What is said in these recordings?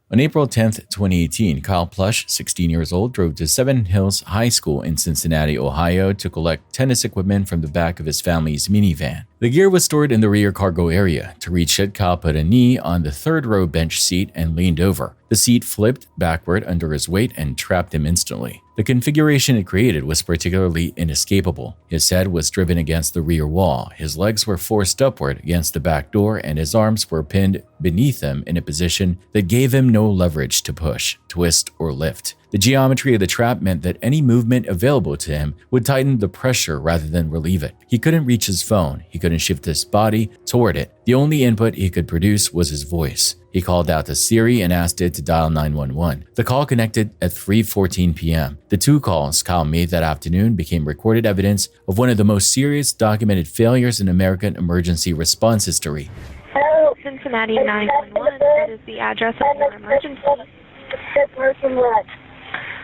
On April 10, 2018, Kyle Plush, 16 years old, drove to Seven Hills High School in Cincinnati, Ohio to collect tennis equipment from the back of his family's minivan. The gear was stored in the rear cargo area. To reach it, Kyle put a knee on the third-row bench seat and leaned over. The seat flipped backward under his weight and trapped him instantly. The configuration it created was particularly inescapable. His head was driven against the rear wall, his legs were forced upward against the back door, and his arms were pinned beneath him in a position that gave him no leverage to push, twist, or lift. The geometry of the trap meant that any movement available to him would tighten the pressure rather than relieve it. He couldn't reach his phone. He couldn't shift his body toward it. The only input he could produce was his voice. He called out to Siri and asked it to dial 911. The call connected at 3:14 p.m. The two calls Kyle made that afternoon became recorded evidence of one of the most serious documented failures in American emergency response history. Hello, Cincinnati 911. That is the address of your emergency.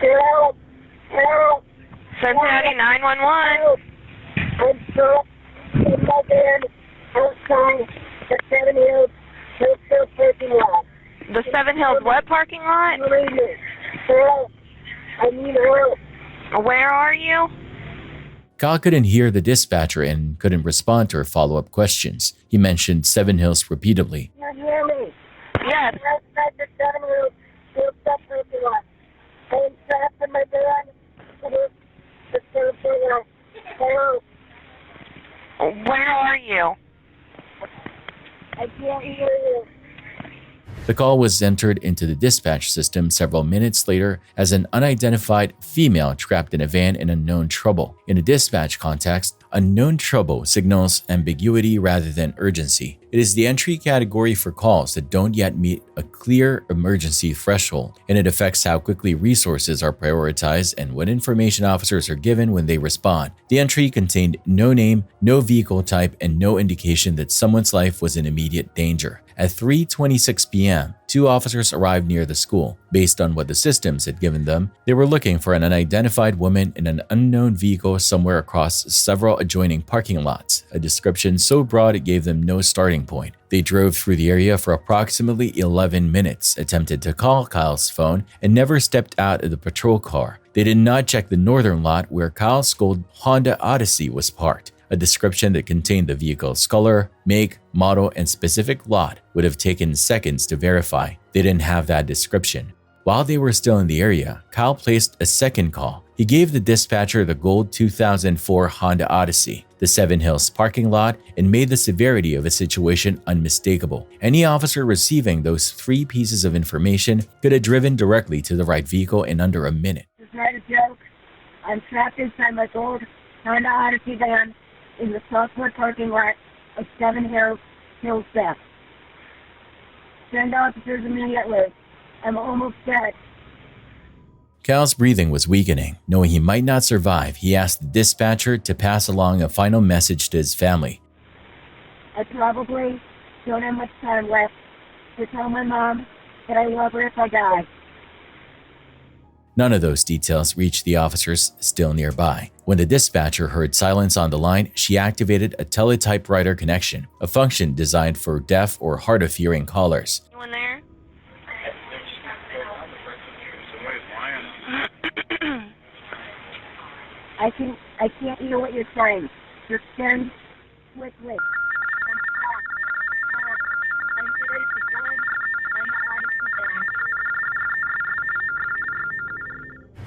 Help! Help! Cincinnati 911. I'm stuck in my bed outside the 7 Hills Hotel parking lot. The Seven Hills what parking lot? Help! I need help. Where are you? Kyle couldn't hear the dispatcher and couldn't respond to her follow-up questions. He mentioned Seven Hills repeatedly. You hear me? Yes. Outside the 7 Hills Hotel parking lot. I'm trapped in my bed. The parking lot. Help! Where are you? I can't hear you. The call was entered into the dispatch system several minutes later as an unidentified female trapped in a van in unknown trouble. In a dispatch context, unknown trouble signals ambiguity rather than urgency. It is the entry category for calls that don't yet meet a clear emergency threshold, and it affects how quickly resources are prioritized and what information officers are given when they respond. The entry contained no name, no vehicle type, and no indication that someone's life was in immediate danger. At 3:26 p.m., two officers arrived near the school. Based on what the systems had given them, they were looking for an unidentified woman in an unknown vehicle somewhere across several adjoining parking lots, a description so broad it gave them no starting point. They drove through the area for approximately 11 minutes, attempted to call Kyle's phone, and never stepped out of the patrol car. They did not check the northern lot where Kyle's gold Honda Odyssey was parked. A description that contained the vehicle's color, make, model, and specific lot would have taken seconds to verify. They didn't have that description. While they were still in the area, Kyle placed a second call. He gave the dispatcher the gold 2004 Honda Odyssey, the Seven Hills parking lot, and made the severity of the situation unmistakable. Any officer receiving those three pieces of information could have driven directly to the right vehicle in under a minute. It's not a joke. I'm trapped inside my gold Honda Odyssey van in the southwest parking lot of Seven Hills Theft. Send officers immediately. I'm almost dead. Kyle's breathing was weakening. Knowing he might not survive, he asked the dispatcher to pass along a final message to his family. I probably don't have much time left to tell my mom that I love her if I die. None of those details reached the officers still nearby. When the dispatcher heard silence on the line, she activated a teletypewriter connection, a function designed for deaf or hard of hearing callers. Anyone there? I can't hear what you're saying. Just send quickly. I'm ready to go on the Odyssey van.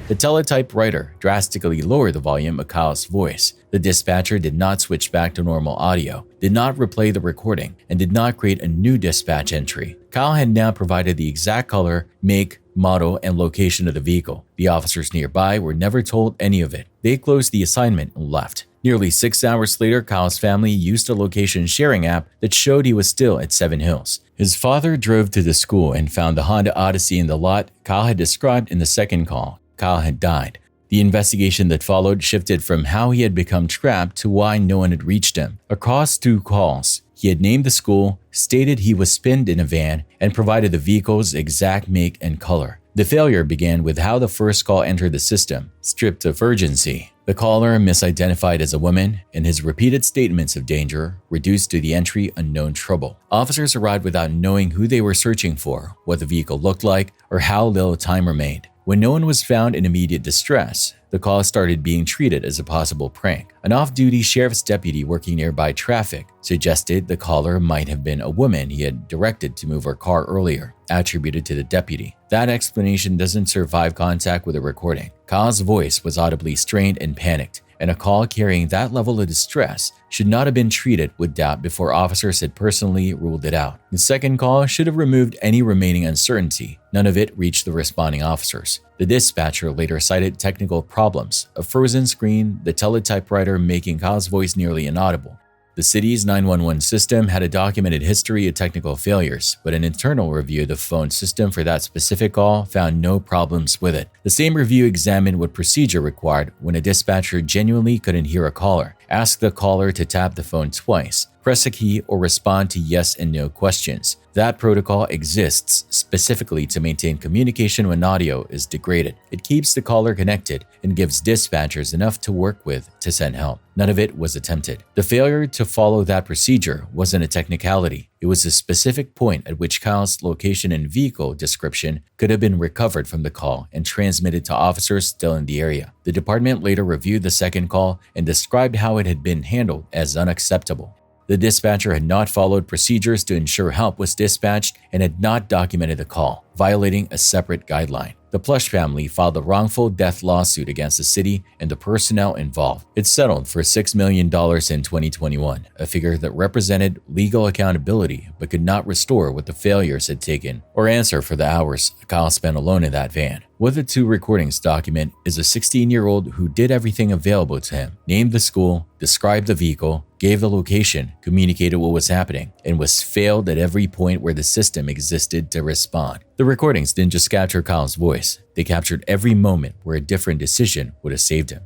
The teletypewriter drastically lowered the volume of Kyle's voice. The dispatcher did not switch back to normal audio, did not replay the recording, and did not create a new dispatch entry. Kyle had now provided the exact color, make, model, and location of the vehicle. The officers nearby were never told any of it. They closed the assignment and left. Nearly 6 hours later, Kyle's family used a location sharing app that showed he was still at Seven Hills. His father drove to the school and found the Honda Odyssey in the lot Kyle had described in the second call. Kyle had died. The investigation that followed shifted from how he had become trapped to why no one had reached him. Across 2 calls, he had named the school, stated he was pinned in a van, and provided the vehicle's exact make and color. The failure began with how the first call entered the system, stripped of urgency. The caller misidentified as a woman, and his repeated statements of danger reduced to the entry unknown trouble. Officers arrived without knowing who they were searching for, what the vehicle looked like, or how little time remained. When no one was found in immediate distress, the call started being treated as a possible prank. An off-duty sheriff's deputy working nearby traffic suggested the caller might have been a woman he had directed to move her car earlier, attributed to the deputy. That explanation doesn't survive contact with the recording. Kyle's voice was audibly strained and panicked, and a call carrying that level of distress should not have been treated with doubt before officers had personally ruled it out. The second call should have removed any remaining uncertainty. None of it reached the responding officers. The dispatcher later cited technical problems, a frozen screen, the teletypewriter making Kyle's voice nearly inaudible. The city's 911 system had a documented history of technical failures, but an internal review of the phone system for that specific call found no problems with it. The same review examined what procedure required when a dispatcher genuinely couldn't hear a caller. Ask the caller to tap the phone twice, press a key, or respond to yes and no questions. That protocol exists specifically to maintain communication when audio is degraded. It keeps the caller connected and gives dispatchers enough to work with to send help. None of it was attempted. The failure to follow that procedure wasn't a technicality. It was a specific point at which Kyle's location and vehicle description could have been recovered from the call and transmitted to officers still in the area. The department later reviewed the second call and described how it had been handled as unacceptable. The dispatcher had not followed procedures to ensure help was dispatched and had not documented the call, violating a separate guideline. The Plush family filed a wrongful death lawsuit against the city and the personnel involved. It settled for $6 million in 2021, a figure that represented legal accountability but could not restore what the failures had taken or answer for the hours Kyle spent alone in that van. What the two recordings document is a 16-year-old who did everything available to him, named the school, described the vehicle, gave the location, communicated what was happening, and was failed at every point where the system existed to respond. The recordings didn't just capture Kyle's voice, they captured every moment where a different decision would have saved him.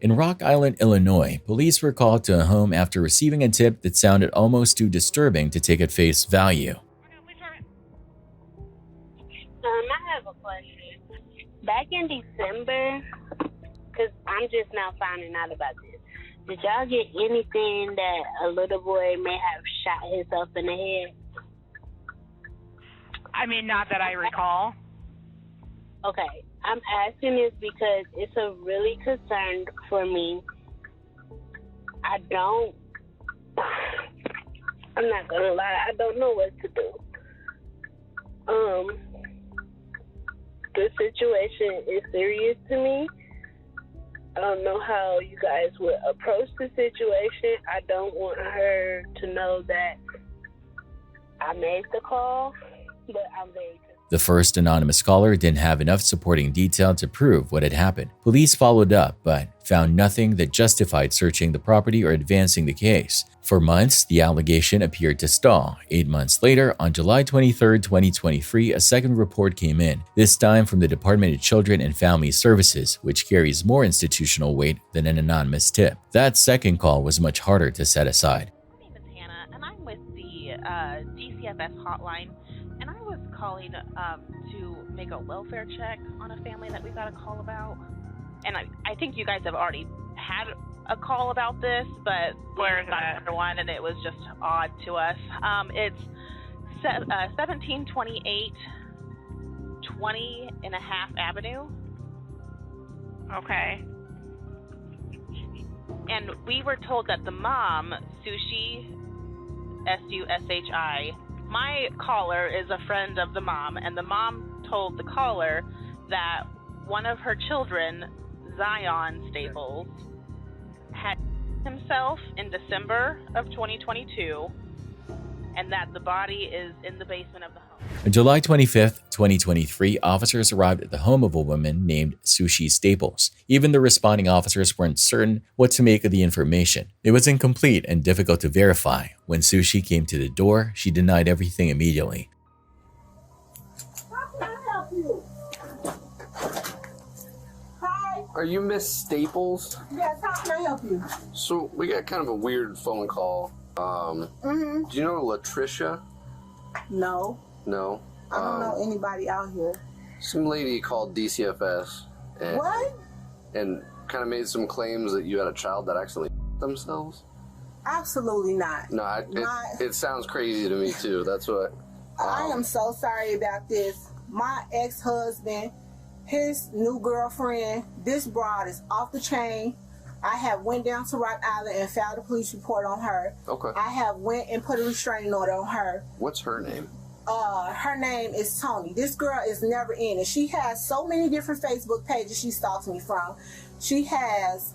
In Rock Island, Illinois, police were called to a home after receiving a tip that sounded almost too disturbing to take at face value. I have a question. Back in December, because I'm just now finding out about this, did y'all get anything that a little boy may have shot himself in the head? I mean, not that I recall. Okay, I'm asking this because it's a really concern for me. I'm not gonna lie, I don't know what to do. The situation is serious to me. I don't know how you guys would approach the situation. I don't want her to know that I made the call, but I'm very concerned. The first anonymous caller didn't have enough supporting detail to prove what had happened. Police followed up, but found nothing that justified searching the property or advancing the case. For months, the allegation appeared to stall. 8 months later, on July 23, 2023, a second report came in, this time from the Department of Children and Family Services, which carries more institutional weight than an anonymous tip. That second call was much harder to set aside. My name is Hannah, and I'm with the DCFS hotline, and I was calling to make a welfare check on a family that we got a call about. And I think you guys have already had a call about this, but Where's got that? another one, and it was just odd to us. It's 1728 20 and a half Avenue, Okay. and we were told that the mom, Sushi, S-U-S-H-I, my caller is a friend of the mom, and the mom told the caller that one of her children, Zion Staples, had himself in December of 2022, and that the body is in the basement of the home. On July 25, 2023, officers arrived at the home of a woman named Sushi Staples. Even the responding officers weren't certain what to make of the information. It was incomplete and difficult to verify. When Sushi came to the door, she denied everything immediately. How can I help you? Hi. Are you Miss Staples? Yes, how can I help you? So we got kind of a weird phone call. Do you know Latricia? No, No. I don't know anybody out here. Some lady called DCFS. And What? and kind of made some claims that you had a child that actually themselves? Absolutely not. No, it sounds crazy to me too. That's what. I am so sorry about this. My ex-husband, his new girlfriend, this broad is off the chain. I have went down to Rock Island and filed a police report on her. Okay. I have went and put a restraining order on her. What's her name? Her name is Tony. This girl is never in it. She has so many different Facebook pages she stalks me from. She has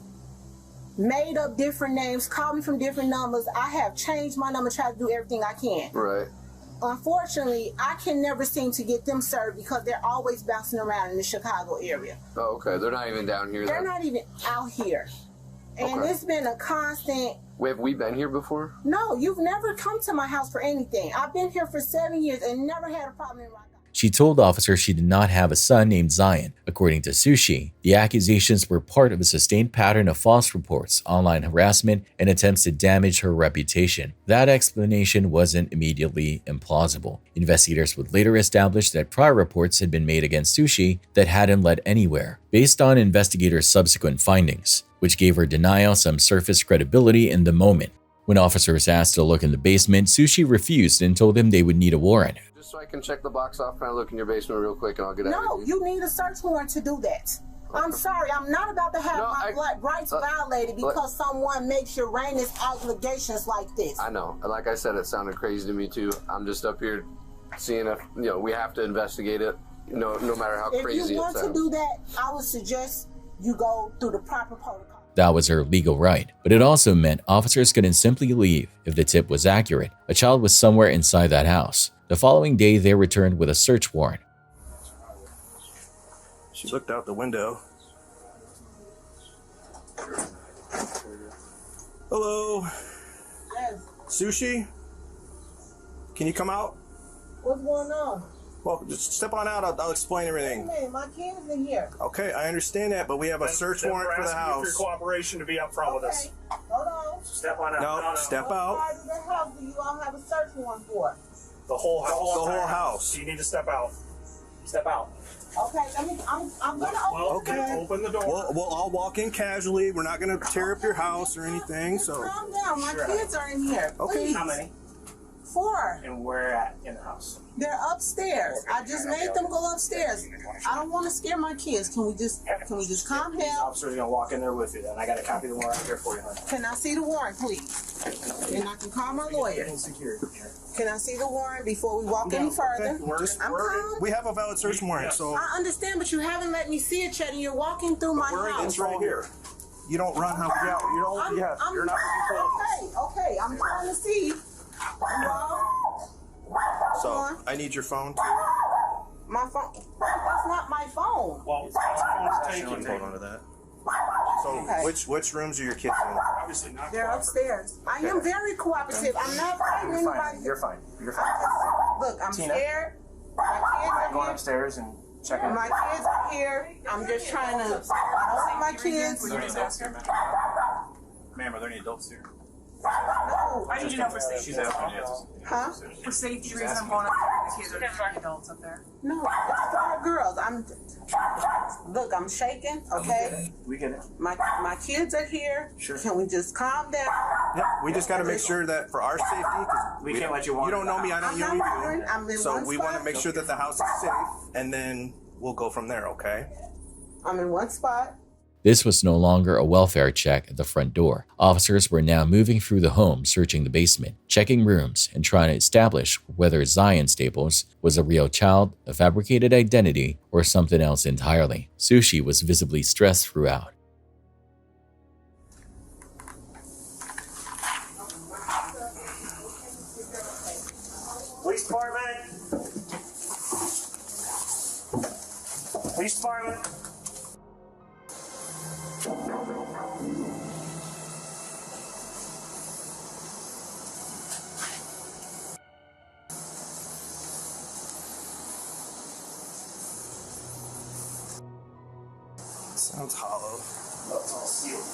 made up different names, called me from different numbers. I have changed my number, tried to do everything I can. Right. Unfortunately, I can never seem to get them served because they're always bouncing around in the Chicago area. Oh, okay. They're not even down here. They're not even out here. And Okay. it's been a constant... Have we been here before? No, you've never come to my house for anything. I've been here for 7 years and never had a problem in Rock Island. She told officers she did not have a son named Zion. According to Sushi, the accusations were part of a sustained pattern of false reports, online harassment, and attempts to damage her reputation. That explanation wasn't immediately implausible. Investigators would later establish that prior reports had been made against Sushi that hadn't led anywhere, based on investigators' subsequent findings, which gave her denial some surface credibility in the moment. When officers asked to look in the basement, Sushi refused and told them they would need a warrant. Just so I can check the box off, can I look in your basement real quick and I'll get out No, of here? you need a search warrant to do that. I'm sorry, I'm not about to have rights violated because someone makes Uranus allegations like this. I know. And like I said, it sounded crazy to me too. I'm just up here seeing if, we have to investigate it, no matter how crazy it sounds. If you want to do that, I would suggest you go through the proper protocol. That was her legal right, but it also meant officers couldn't simply leave if the tip was accurate. A child was somewhere inside that house. The following day, they returned with a search warrant. She looked out the window. Hello? Yes. Sushi? Can you come out? What's going on? Well, just step on out. I'll explain everything. Wait a minute, my kids in here. Okay, I understand that, but we have a search warrant for the house. For your cooperation to be up front with us. Hold on. Step on out. No, step What out. part of the house do you all have a search warrant for? The whole house. The whole house. You need to step out. Step out. Okay, I'm gonna open Okay. Open the door. We'll all walk in casually. We're not going to tear up your house or anything, so... Calm down, my kids are in here. Okay. Please. How many? 4. And where at in the house? They're upstairs. I just made them go upstairs. I don't want to scare my kids. Can we just calm The down? officer's gonna walk in there with you. Then I got a copy of the warrant here for you, honey. Can I see the warrant, please? And I can call my lawyer. Getting secured here. Can I see the warrant before we walk any further? I'm calm. We have a valid search warrant, so... I understand, but you haven't let me see it, Chet, and you're walking through my house. It's right here. You don't run how... You're not... Okay, I'm trying to see. So, I need your phone, too. My phone. That's not my phone. Well, Hold on to that. So, Okay. which rooms are your kids in? obviously not. They're upstairs. I am very cooperative. I'm not fighting anybody. You're fine. You're fine. Look, I'm Tina? scared. My kids are Going here. upstairs and checking. My kids are here. I'm just trying to hold my kids. Are there any adults here, ma'am, are there any adults here? No. I need to know for safety. She's asking you. Huh? For safety reasons, I'm going up the kids are adults up there. No, it's 4 girls. Look, I'm shaking, okay? We get it. My kids are here. Sure. Can we just calm down? Yep, we just got to make sure that for our safety, because We can't let you walk you don't know me, I don't I'm know not you. wondering. I'm in So one we spot. want to make sure that the house is safe, and then we'll go from there, okay? I'm in one spot. This was no longer a welfare check at the front door. Officers were now moving through the home, searching the basement, checking rooms, and trying to establish whether Zion Staples was a real child, a fabricated identity, or something else entirely. Sushi was visibly stressed throughout. Police department. Police department. Sounds hollow. It's all sealed.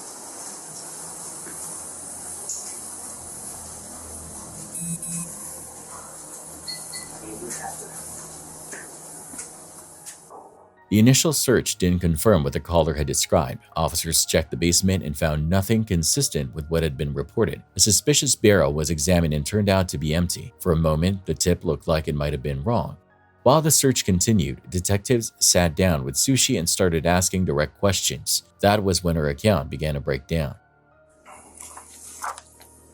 The initial search didn't confirm what the caller had described. Officers checked the basement and found nothing consistent with what had been reported. A suspicious barrel was examined and turned out to be empty. For a moment, the tip looked like it might have been wrong. While the search continued, detectives sat down with Sushi and started asking direct questions. That was when her account began to break down.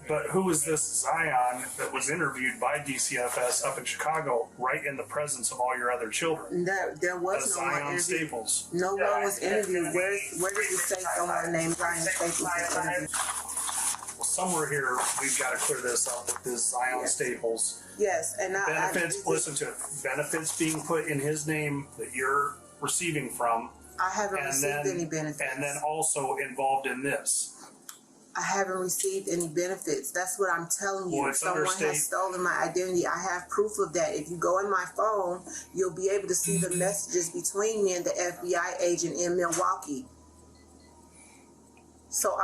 But who is this Zion that was interviewed by DCFS up in Chicago right in the presence of all your other children? There was no one Zion interviewed. Staples. No one was interviewed. Where did it say someone named Zion Staples was interviewed? Well, somewhere here, we've got to clear this up with this Zion Staples. Yes, and benefits, listen to it, benefits being put in his name that you're receiving from. I haven't received any benefits. And then also involved in this. I haven't received any benefits. That's what I'm telling you. Well, someone has stolen my identity. I have proof of that. If you go in my phone, you'll be able to see the messages between me and the FBI agent in Milwaukee. So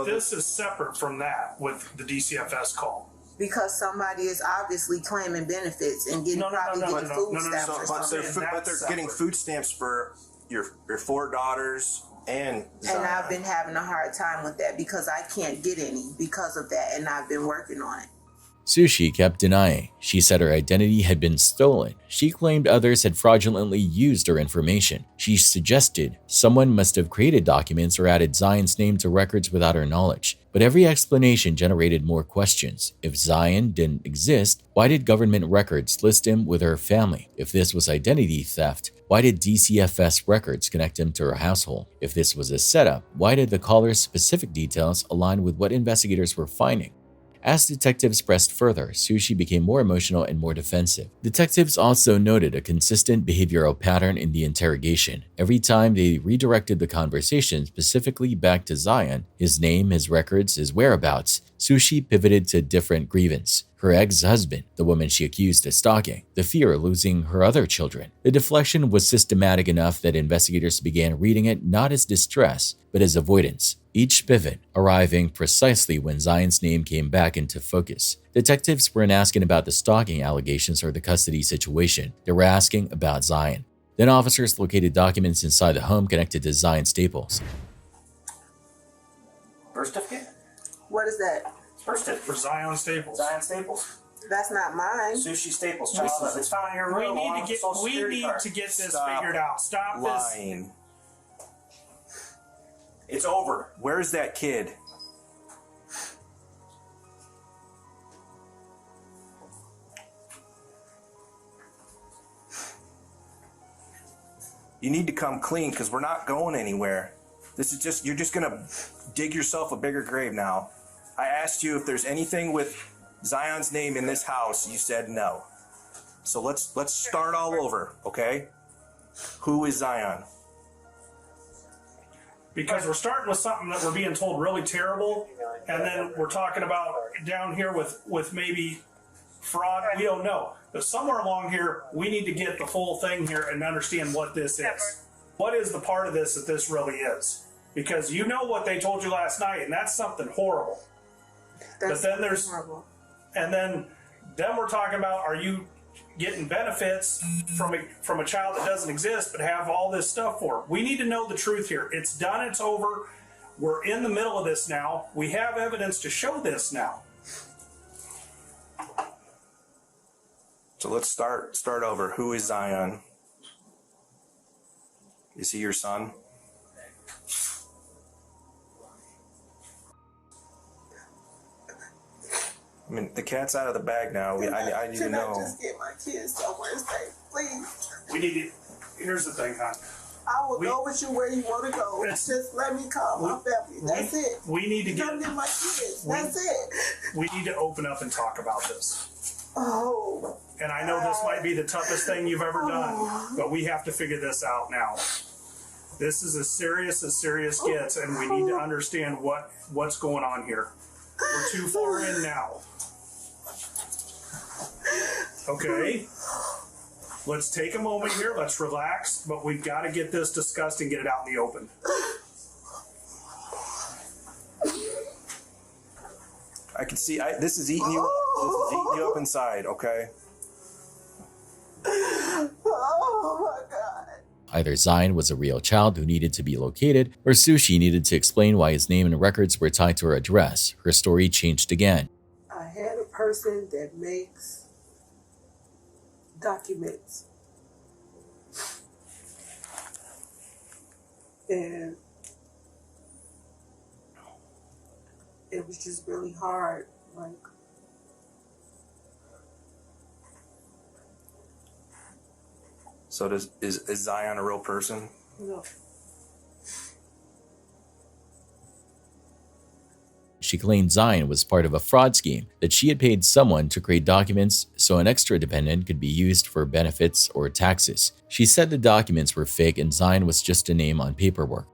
this is separate from that with the DCFS call. Because somebody is obviously claiming benefits and getting food stamps or something. But they're getting food stamps for your 4 daughters and Zion. And I've been having a hard time with that because I can't get any because of that, and I've been working on it. Sushi kept denying. She said her identity had been stolen. She claimed others had fraudulently used her information. She suggested someone must have created documents or added Zion's name to records without her knowledge. But every explanation generated more questions. If Zion didn't exist, why did government records list him with her family? If this was identity theft, why did DCFS records connect him to her household? If this was a setup, why did the caller's specific details align with what investigators were finding? As detectives pressed further, Sushi became more emotional and more defensive. Detectives also noted a consistent behavioral pattern in the interrogation. Every time they redirected the conversation specifically back to Zion, his name, his records, his whereabouts, Sushi pivoted to a different grievance. Her ex-husband, the woman she accused of stalking, the fear of losing her other children. The deflection was systematic enough that investigators began reading it not as distress, but as avoidance. Each pivot arriving precisely when Zion's name came back into focus. Detectives weren't asking about the stalking allegations or the custody situation. They were asking about Zion. Then officers located documents inside the home connected to Zion Staples. Birth certificate? What is that? Birth certificate For Zion Staples. Zion Staples. That's not mine. Sushi Staples. Child. It's found in your room. We need to get this figured out. Stop lying. This. It's over. Where's that kid? You need to come clean because we're not going anywhere. This is just, you're just going to dig yourself a bigger grave now. I asked you if there's anything with Zion's name in this house. You said no. So let's start all over, okay? Who is Zion? Because we're starting with something that we're being told really terrible, and then we're talking about down here with maybe fraud. We don't know. But somewhere along here, we need to get the full thing here and understand what this is. What is the part of this that this really is? Because you know what they told you last night, and that's something horrible. But then there's horrible. And then we're talking about, are you getting benefits from a child that doesn't exist but have all this stuff for? We need to know the truth here. It's done. It's over. We're in the middle of this now. We have evidence to show this now. So let's start over. Who is Zion? Is he your son? I mean, the cat's out of the bag now. I need to know. Can I just get my kids somewhere safe, please? We need to. Here's the thing, hon. I will go with you where you want to go. Just let me call my family. That's it. We need to come get my kids. That's it. We need to open up and talk about this. Oh. And I know this might be the toughest thing you've ever done, but we have to figure this out now. This is as serious gets, and we need to understand what's going on here. We're too far in now. Okay? Let's take a moment here. Let's relax, but we've got to get this discussed and get it out in the open. I can see, this is eating you up inside, okay? Oh my God. Either Zion was a real child who needed to be located, or Sushi needed to explain why his name and records were tied to her address. Her story changed again. I had a person that makes documents. And it was just really hard. Like, so is Zion a real person? no. She claimed Zion was part of a fraud scheme, that she had paid someone to create documents so an extra dependent could be used for benefits or taxes. She said the documents were fake and Zion was just a name on paperwork.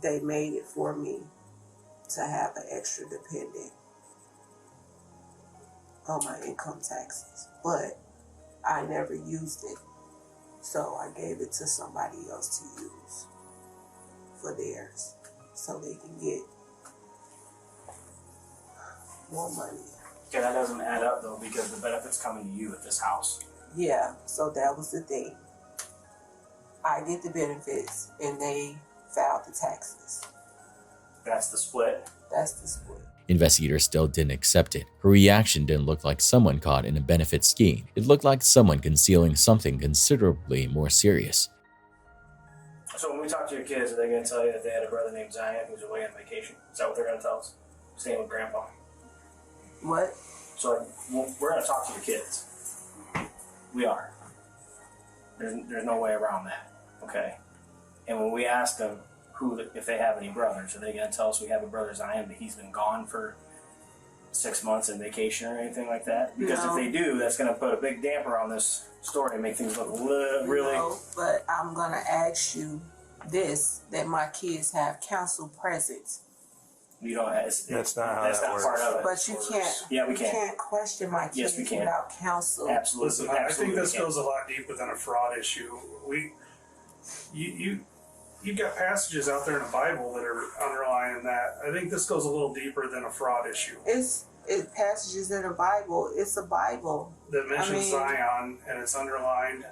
They made it for me to have an extra dependent on my income taxes, but I never used it. So I gave it to somebody else to use for theirs so they can get more money. Yeah, that doesn't add up though, because the benefit's coming to you at this house. Yeah, so that was the thing. I get the benefits and they filed the taxes. That's the split. That's the split. Investigators still didn't accept it. Her reaction didn't look like someone caught in a benefit scheme. It looked like someone concealing something considerably more serious. So when we talk to your kids, are they going to tell you that they had a brother named Zion who's away on vacation? Is that what they're going to tell us? Staying with grandpa? What? So we're going to talk to your kids. We are. There's no way around that. Okay? And when we ask them if they have any brothers, are they going to tell us we have a brother Zion, but he's been gone for 6 months on vacation or anything like that? Because if they do, that's going to put a big damper on this story and make things look really... No, but I'm going to ask you this, that my kids have counsel presence. You don't. That's not how that's that not works. part of it. But you can't. Yeah, we You can. can't question my kids Yes, we can. without counsel. Absolutely. Listen, I think this goes a lot deeper than a fraud issue. You got passages out there in the Bible that are underlying that. I think this goes a little deeper than a fraud issue. It's passages in the Bible. It's a Bible That mentions Zion and it's underlined.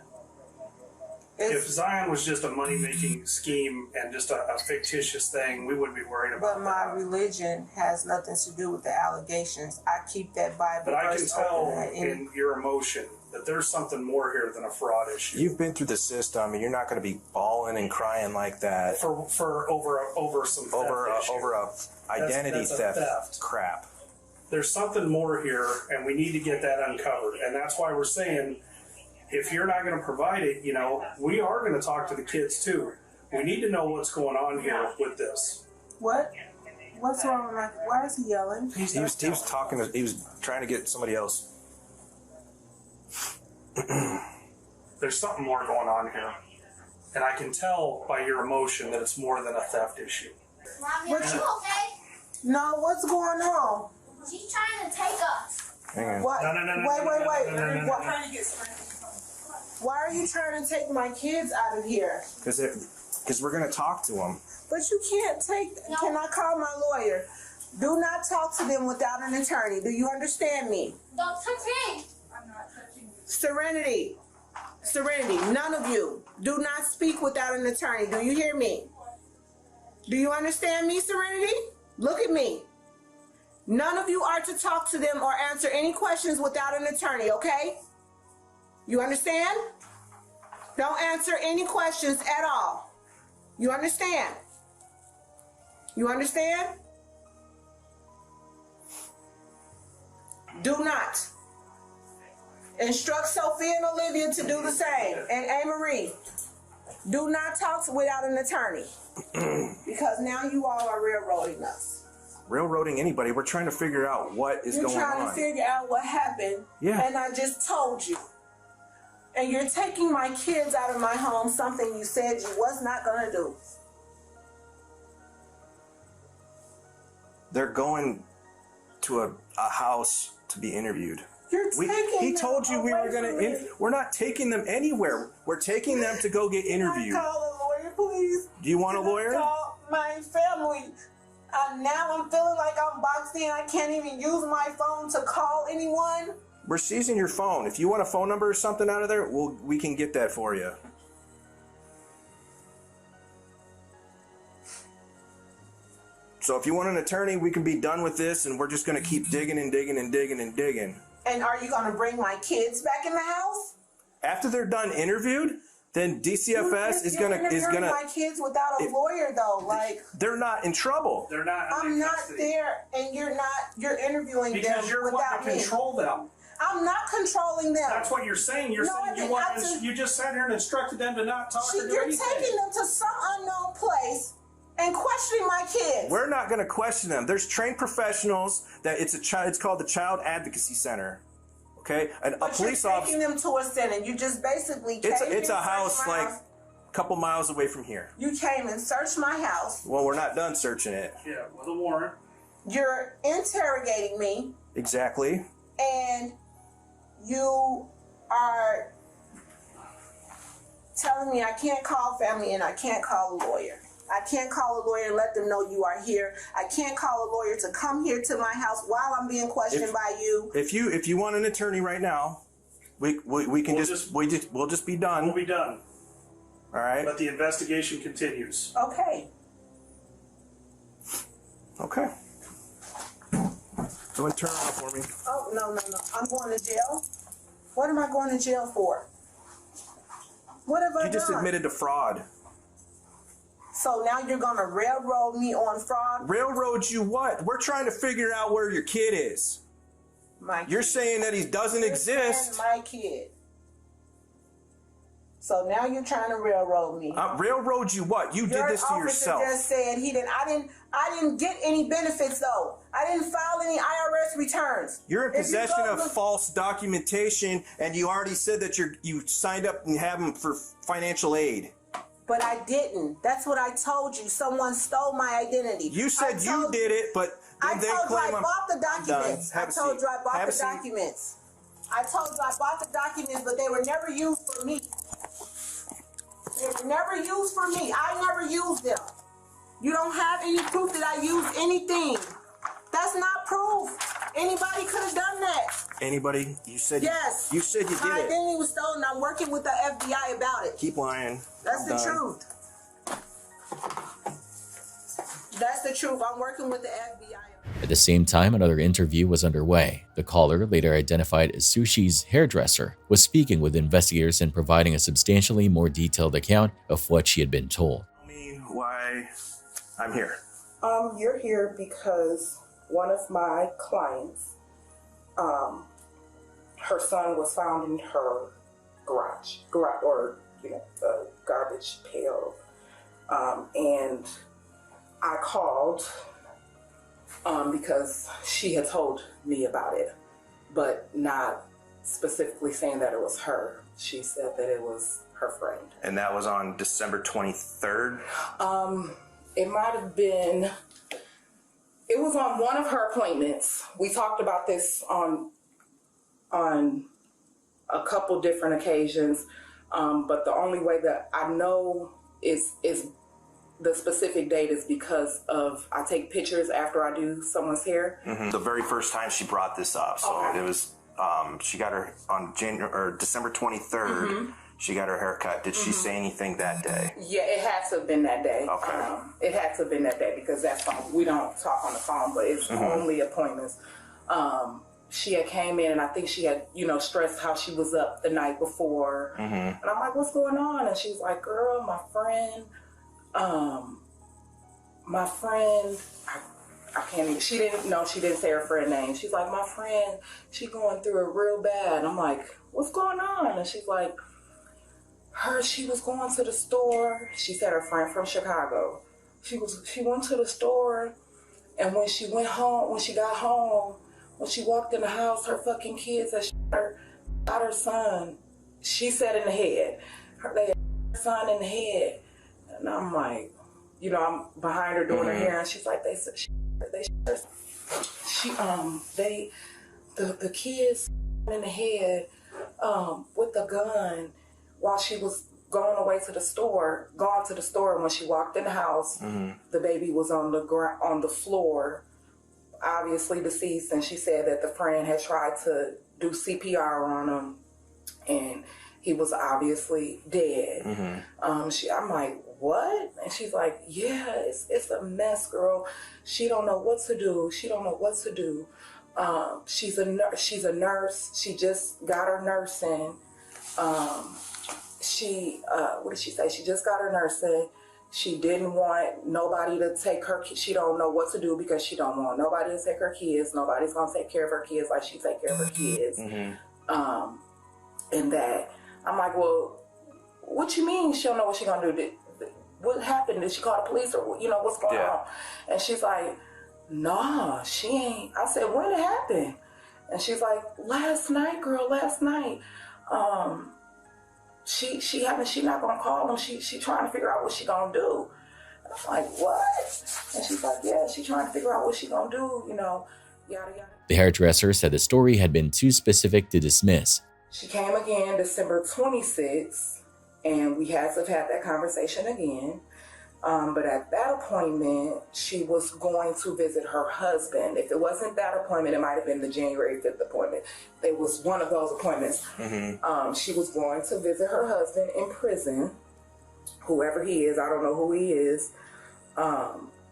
If Zion was just a money-making scheme and just a fictitious thing, we wouldn't be worried about But my religion has nothing to do with the allegations. I keep that Bible But I can verse tell open. in your emotion that there's something more here than a fraud issue. You've been through the system, and you're not going to be bawling and crying like that For over some theft issue. over a identity That's a theft crap. There's something more here, and we need to get that uncovered. And that's why we're saying, if you're not going to provide it, we are going to talk to the kids too. We need to know what's going on here with this. What? What's wrong with my... Why is he yelling? He was talking. He was trying to get somebody else. There's something more going on here. And I can tell by your emotion that it's more than a theft issue. Mommy, are you okay? No, what's going on? She's trying to take us. Hang on. What? No. Wait. Why are you trying to take my kids out of here? Because we're going to talk to them. But you can't take... No. Can I call my lawyer? Do not talk to them without an attorney. Do you understand me? Don't touch me. I'm not touching you. Serenity, none of you. Do not speak without an attorney. Do you hear me? Do you understand me, Serenity? Look at me. None of you are to talk to them or answer any questions without an attorney, okay? You understand? Don't answer any questions at all. You understand? You understand? Do not. Instruct Sophia and Olivia to do the same. And A-Marie, do not talk without an attorney. Because now you all are railroading us. Railroading anybody. We're trying to figure out what is going on. You're trying to figure out what happened. Yeah. And I just told you. And you're taking my kids out of my home, something you said you was not going to do. They're going to a house to be interviewed. He told you we were going to... We're not taking them anywhere. We're taking them to go get interviewed. Can I call a lawyer, please? Do you want a lawyer? Call my family. Now I'm feeling like I'm boxed in. I can't even use my phone to call anyone. We're seizing your phone. If you want a phone number or something out of there, we can get that for you. So if you want an attorney, we can be done with this, and we're just going to keep digging and digging and digging and digging. And are you going to bring my kids back in the house? After they're done interviewed, then DCFS is gonna my kids without a lawyer though. Like, they're not in trouble. They're not. I'm not there, and you're interviewing them because you're without wanting to control them. I'm not controlling them. That's what you're saying. You're saying you just sat here and instructed them to not talk or do You're anything. taking them to some unknown place and questioning my kids. We're not going to question them. There's trained professionals that it's called the Child Advocacy Center. Okay, and a police officer. Taking them to a center. You just basically it's a house like a couple miles away from here. You came and searched my house. Well, we're not done searching it. Yeah, with a warrant. You're interrogating me. Exactly. And you are telling me I can't call family and I can't call a lawyer. I can't call a lawyer and let them know you are here. I can't call a lawyer to come here to my house while I'm being questioned by you. If you want an attorney right now, we'll just be done. We'll be done. All right. But the investigation continues. Okay. Okay. Go and turn around for me. Oh, no. I'm going to jail? What am I going to jail for? What have I done? You just admitted to fraud. So now you're going to railroad me on fraud? Railroad you what? We're trying to figure out where your kid is. You're saying that he doesn't exist. My kid. So now you're trying to railroad me. Railroad you what? You did this to yourself. Your officer just said he didn't. I didn't get any benefits though. I didn't file any IRS returns. You're in possession of false documentation, and you already said that you signed up and have them for financial aid. But I didn't. That's what I told you. Someone stole my identity. You said you did it, but then they claim I bought the documents. I told you I bought the documents. I told you I bought the documents, but they were never used for me. They were never used for me. I never used them. You don't have any proof that I used anything. That's not proof. Anybody could have done that. Anybody? You said yes. You said you did it. My identity was stolen. I'm working with the FBI about it. Keep lying. That's the truth. That's the truth. I'm working with the FBI. At the same time, another interview was underway. The caller, later identified as Sushi's hairdresser, was speaking with investigators and providing a substantially more detailed account of what she had been told. Tell me why I'm here. You're here because one of my clients, her son was found in her garage or a garbage pail, and I called because she had told me about it, but not specifically saying that it was her. She said that it was her friend. And that was on December 23rd? It might have been, it was on one of her appointments. We talked about this on a couple different occasions, but the only way that I know is the specific date is because of I take pictures after I do someone's hair. Mm-hmm. The very first time she brought this up, so it was she got her on December 23rd. Mm-hmm. She got her hair cut. Did she say anything that day? Yeah, it had to have been that day. Okay. It had to have been that day because that's fine. We don't talk on the phone, but it's only appointments. She had came in and I think she had, stressed how she was up the night before. Mm-hmm. And I'm like, what's going on? And she's like, girl, my friend, I can't even, she didn't say her friend name. She's like, my friend, she going through it real bad. I'm like, what's going on? And she's like, she was going to the store. She said her friend from Chicago. She went to the store, and when she got home, when she walked in the house, her fucking kids had shot her son. She said in the head. They had her son in the head. And I'm like, I'm behind her doing her hair, and she's like, the kids in the head with the gun while she was gone to the store, and when she walked in the house, the baby was on the floor, obviously deceased, and she said that the friend had tried to do CPR on him, and he was obviously dead. I'm like, what? And she's like, yeah, it's a mess, girl. She don't know what to do. She don't know what to do. She's a nurse. She just got her nursing. What did she say? She just got her nursing. She didn't want nobody to take her. She don't know what to do because she don't want nobody to take her kids. Nobody's gonna take care of her kids like she take care of her kids. And that I'm like, well, what you mean she don't know what she gonna do? What happened? Did she call the police or what's going on? And she's like, nah, she ain't. I said, when it happened? And she's like, last night, girl, last night. She not gonna call him. She trying to figure out what she gonna do. And I'm like, what? And she's like, yeah, she trying to figure out what she gonna do, yada yada. The hairdresser said the story had been too specific to dismiss. She came again December 26th, and we had to have had that conversation again. But at that appointment, she was going to visit her husband. If it wasn't that appointment, it might have been the January 5th appointment. It was one of those appointments. She was going to visit her husband in prison, whoever he is. I don't know who he is.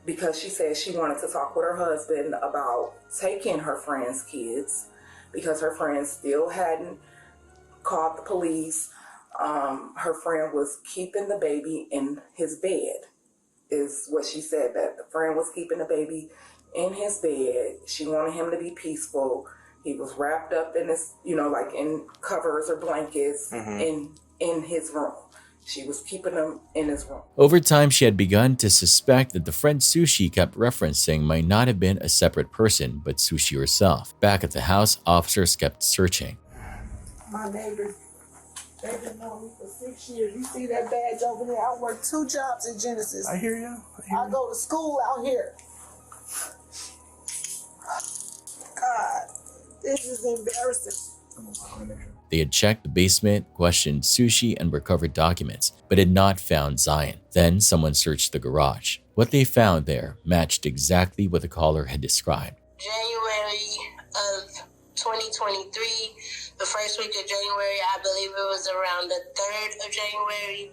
Because she said she wanted to talk with her husband about taking her friend's kids because her friend still hadn't called the police. Her friend was keeping the baby in his bed, is what she said, that the friend was keeping the baby in his bed. She wanted him to be peaceful. He was wrapped up in this, like in covers or blankets in his room. She was keeping him in his room. Over time, she had begun to suspect that the friend Sushi kept referencing might not have been a separate person, but Sushi herself. Back at the house, officers kept searching. My neighbors, they've been knowing me for 6 years. You see that badge over there? I work 2 jobs at Genesis. I hear you. I go to school out here. God, this is embarrassing. They had checked the basement, questioned Sushi, and recovered documents, but had not found Zion. Then someone searched the garage. What they found there matched exactly what the caller had described. January of 2023, the first week of January, I believe it was around the 3rd of January.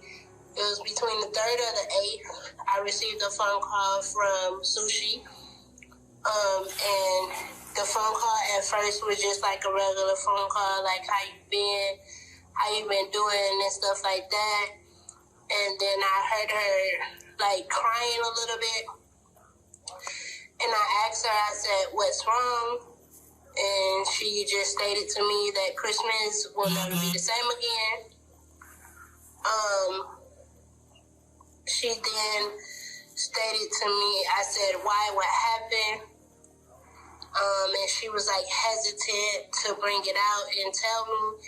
It was between the 3rd or the 8th. I received a phone call from Sushi, and the phone call at first was just like a regular phone call, like how you been doing and stuff like that. And then I heard her like crying a little bit. And I asked her, I said, what's wrong? And she just stated to me that Christmas will never be the same again. She then stated to me, I said, why, what happened? And she was like hesitant to bring it out and tell me.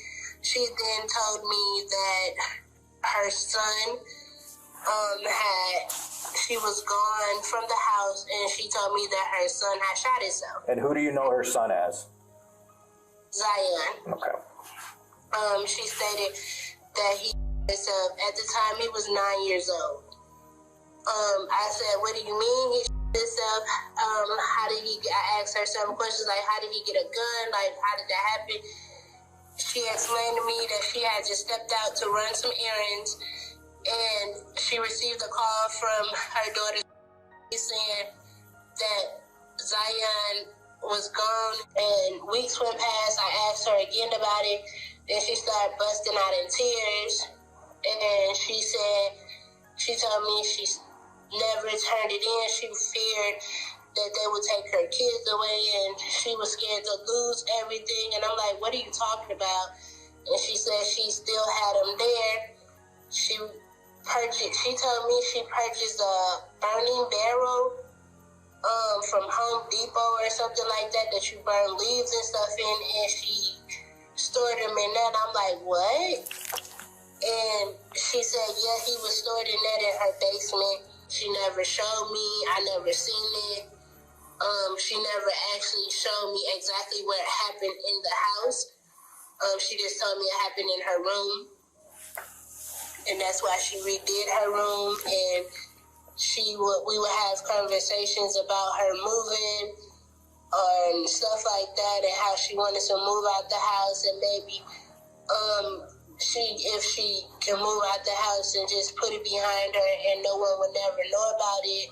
She then told me that her son she was gone from the house, and she told me that her son had shot himself. And who do you know her son as? Zion. Okay. She stated that he shot himself. At the time, he was 9 years old. I said, what do you mean he shot himself? I asked her some questions like, how did he get a gun? Like, how did that happen? She explained to me that she had just stepped out to run some errands, and she received a call from her daughter saying that Zion was gone. And weeks went past. I asked her again about it. Then she started busting out in tears. And she told me she never turned it in. She feared that they would take her kids away, and she was scared to lose everything. And I'm like, what are you talking about? And she said she still had them there. She told me she purchased a burning barrel from Home Depot or something like that you burn leaves and stuff in, and she stored them in that. I'm like, what? And she said, yeah, he was stored in that in her basement. She never showed me. I never seen it. She never actually showed me exactly where it happened in the house. She just told me it happened in her room. And that's why she redid her room. And we would have conversations about her moving and stuff like that, and how she wanted to move out the house, and maybe if she can move out the house and just put it behind her and no one would never know about it.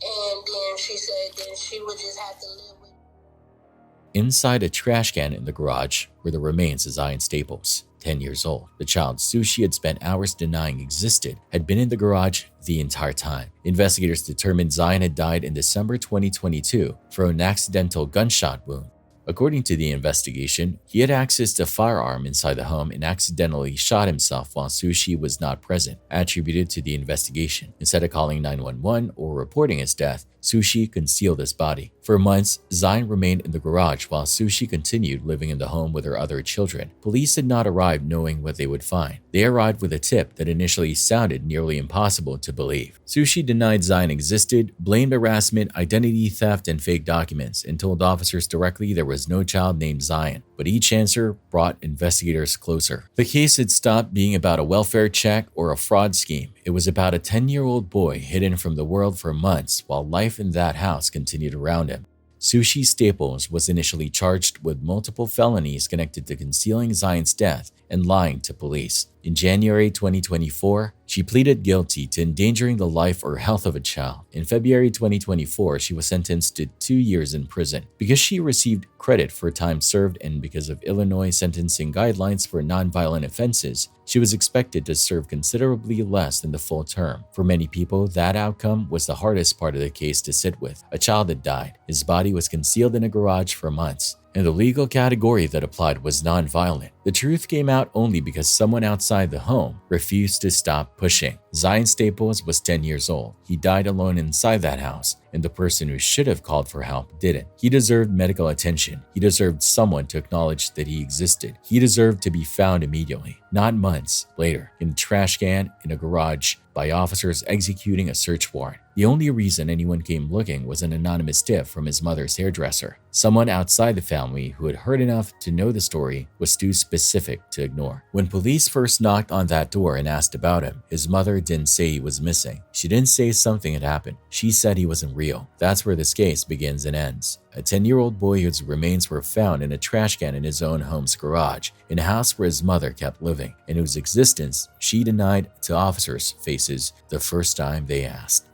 And then she said then she would just have to live with it. Inside a trash can in the garage were the remains of Zion Staples, 10 years old. The child Sushi had spent hours denying existed had been in the garage the entire time. Investigators determined Zion had died in December 2022 from an accidental gunshot wound. According to the investigation, he had accessed a firearm inside the home and accidentally shot himself while Sushi was not present, attributed to the investigation. Instead of calling 911 or reporting his death, Sushi concealed his body. For months, Zion remained in the garage while Sushi continued living in the home with her other children. Police had not arrived knowing what they would find. They arrived with a tip that initially sounded nearly impossible to believe. Sushi denied Zion existed, blamed harassment, identity theft, and fake documents, and told officers directly there was no child named Zion. But each answer brought investigators closer. The case had stopped being about a welfare check or a fraud scheme. It was about a 10-year-old boy hidden from the world for months while life in that house continued around him. Sushi Staples was initially charged with multiple felonies connected to concealing Zion's death and lying to police. In January 2024, she pleaded guilty to endangering the life or health of a child. In February 2024, she was sentenced to 2 years in prison. Because she received credit for time served and because of Illinois sentencing guidelines for nonviolent offenses, she was expected to serve considerably less than the full term. For many people, that outcome was the hardest part of the case to sit with. A child had died. His body was concealed in a garage for months, and the legal category that applied was nonviolent. The truth came out only because someone outside the home refused to stop pushing. Zion Staples was 10 years old. He died alone inside that house, and the person who should have called for help didn't. He deserved medical attention. He deserved someone to acknowledge that he existed. He deserved to be found immediately, not months later, in a trash can in a garage by officers executing a search warrant. The only reason anyone came looking was an anonymous tip from his mother's hairdresser. Someone outside the family who had heard enough to know the story was too specific to ignore. When police first knocked on that door and asked about him, his mother didn't say he was missing. She didn't say something had happened. She said he wasn't real. That's where this case begins and ends. A 10-year-old boy whose remains were found in a trash can in his own home's garage, in a house where his mother kept living, and whose existence she denied to officers' faces the first time they asked.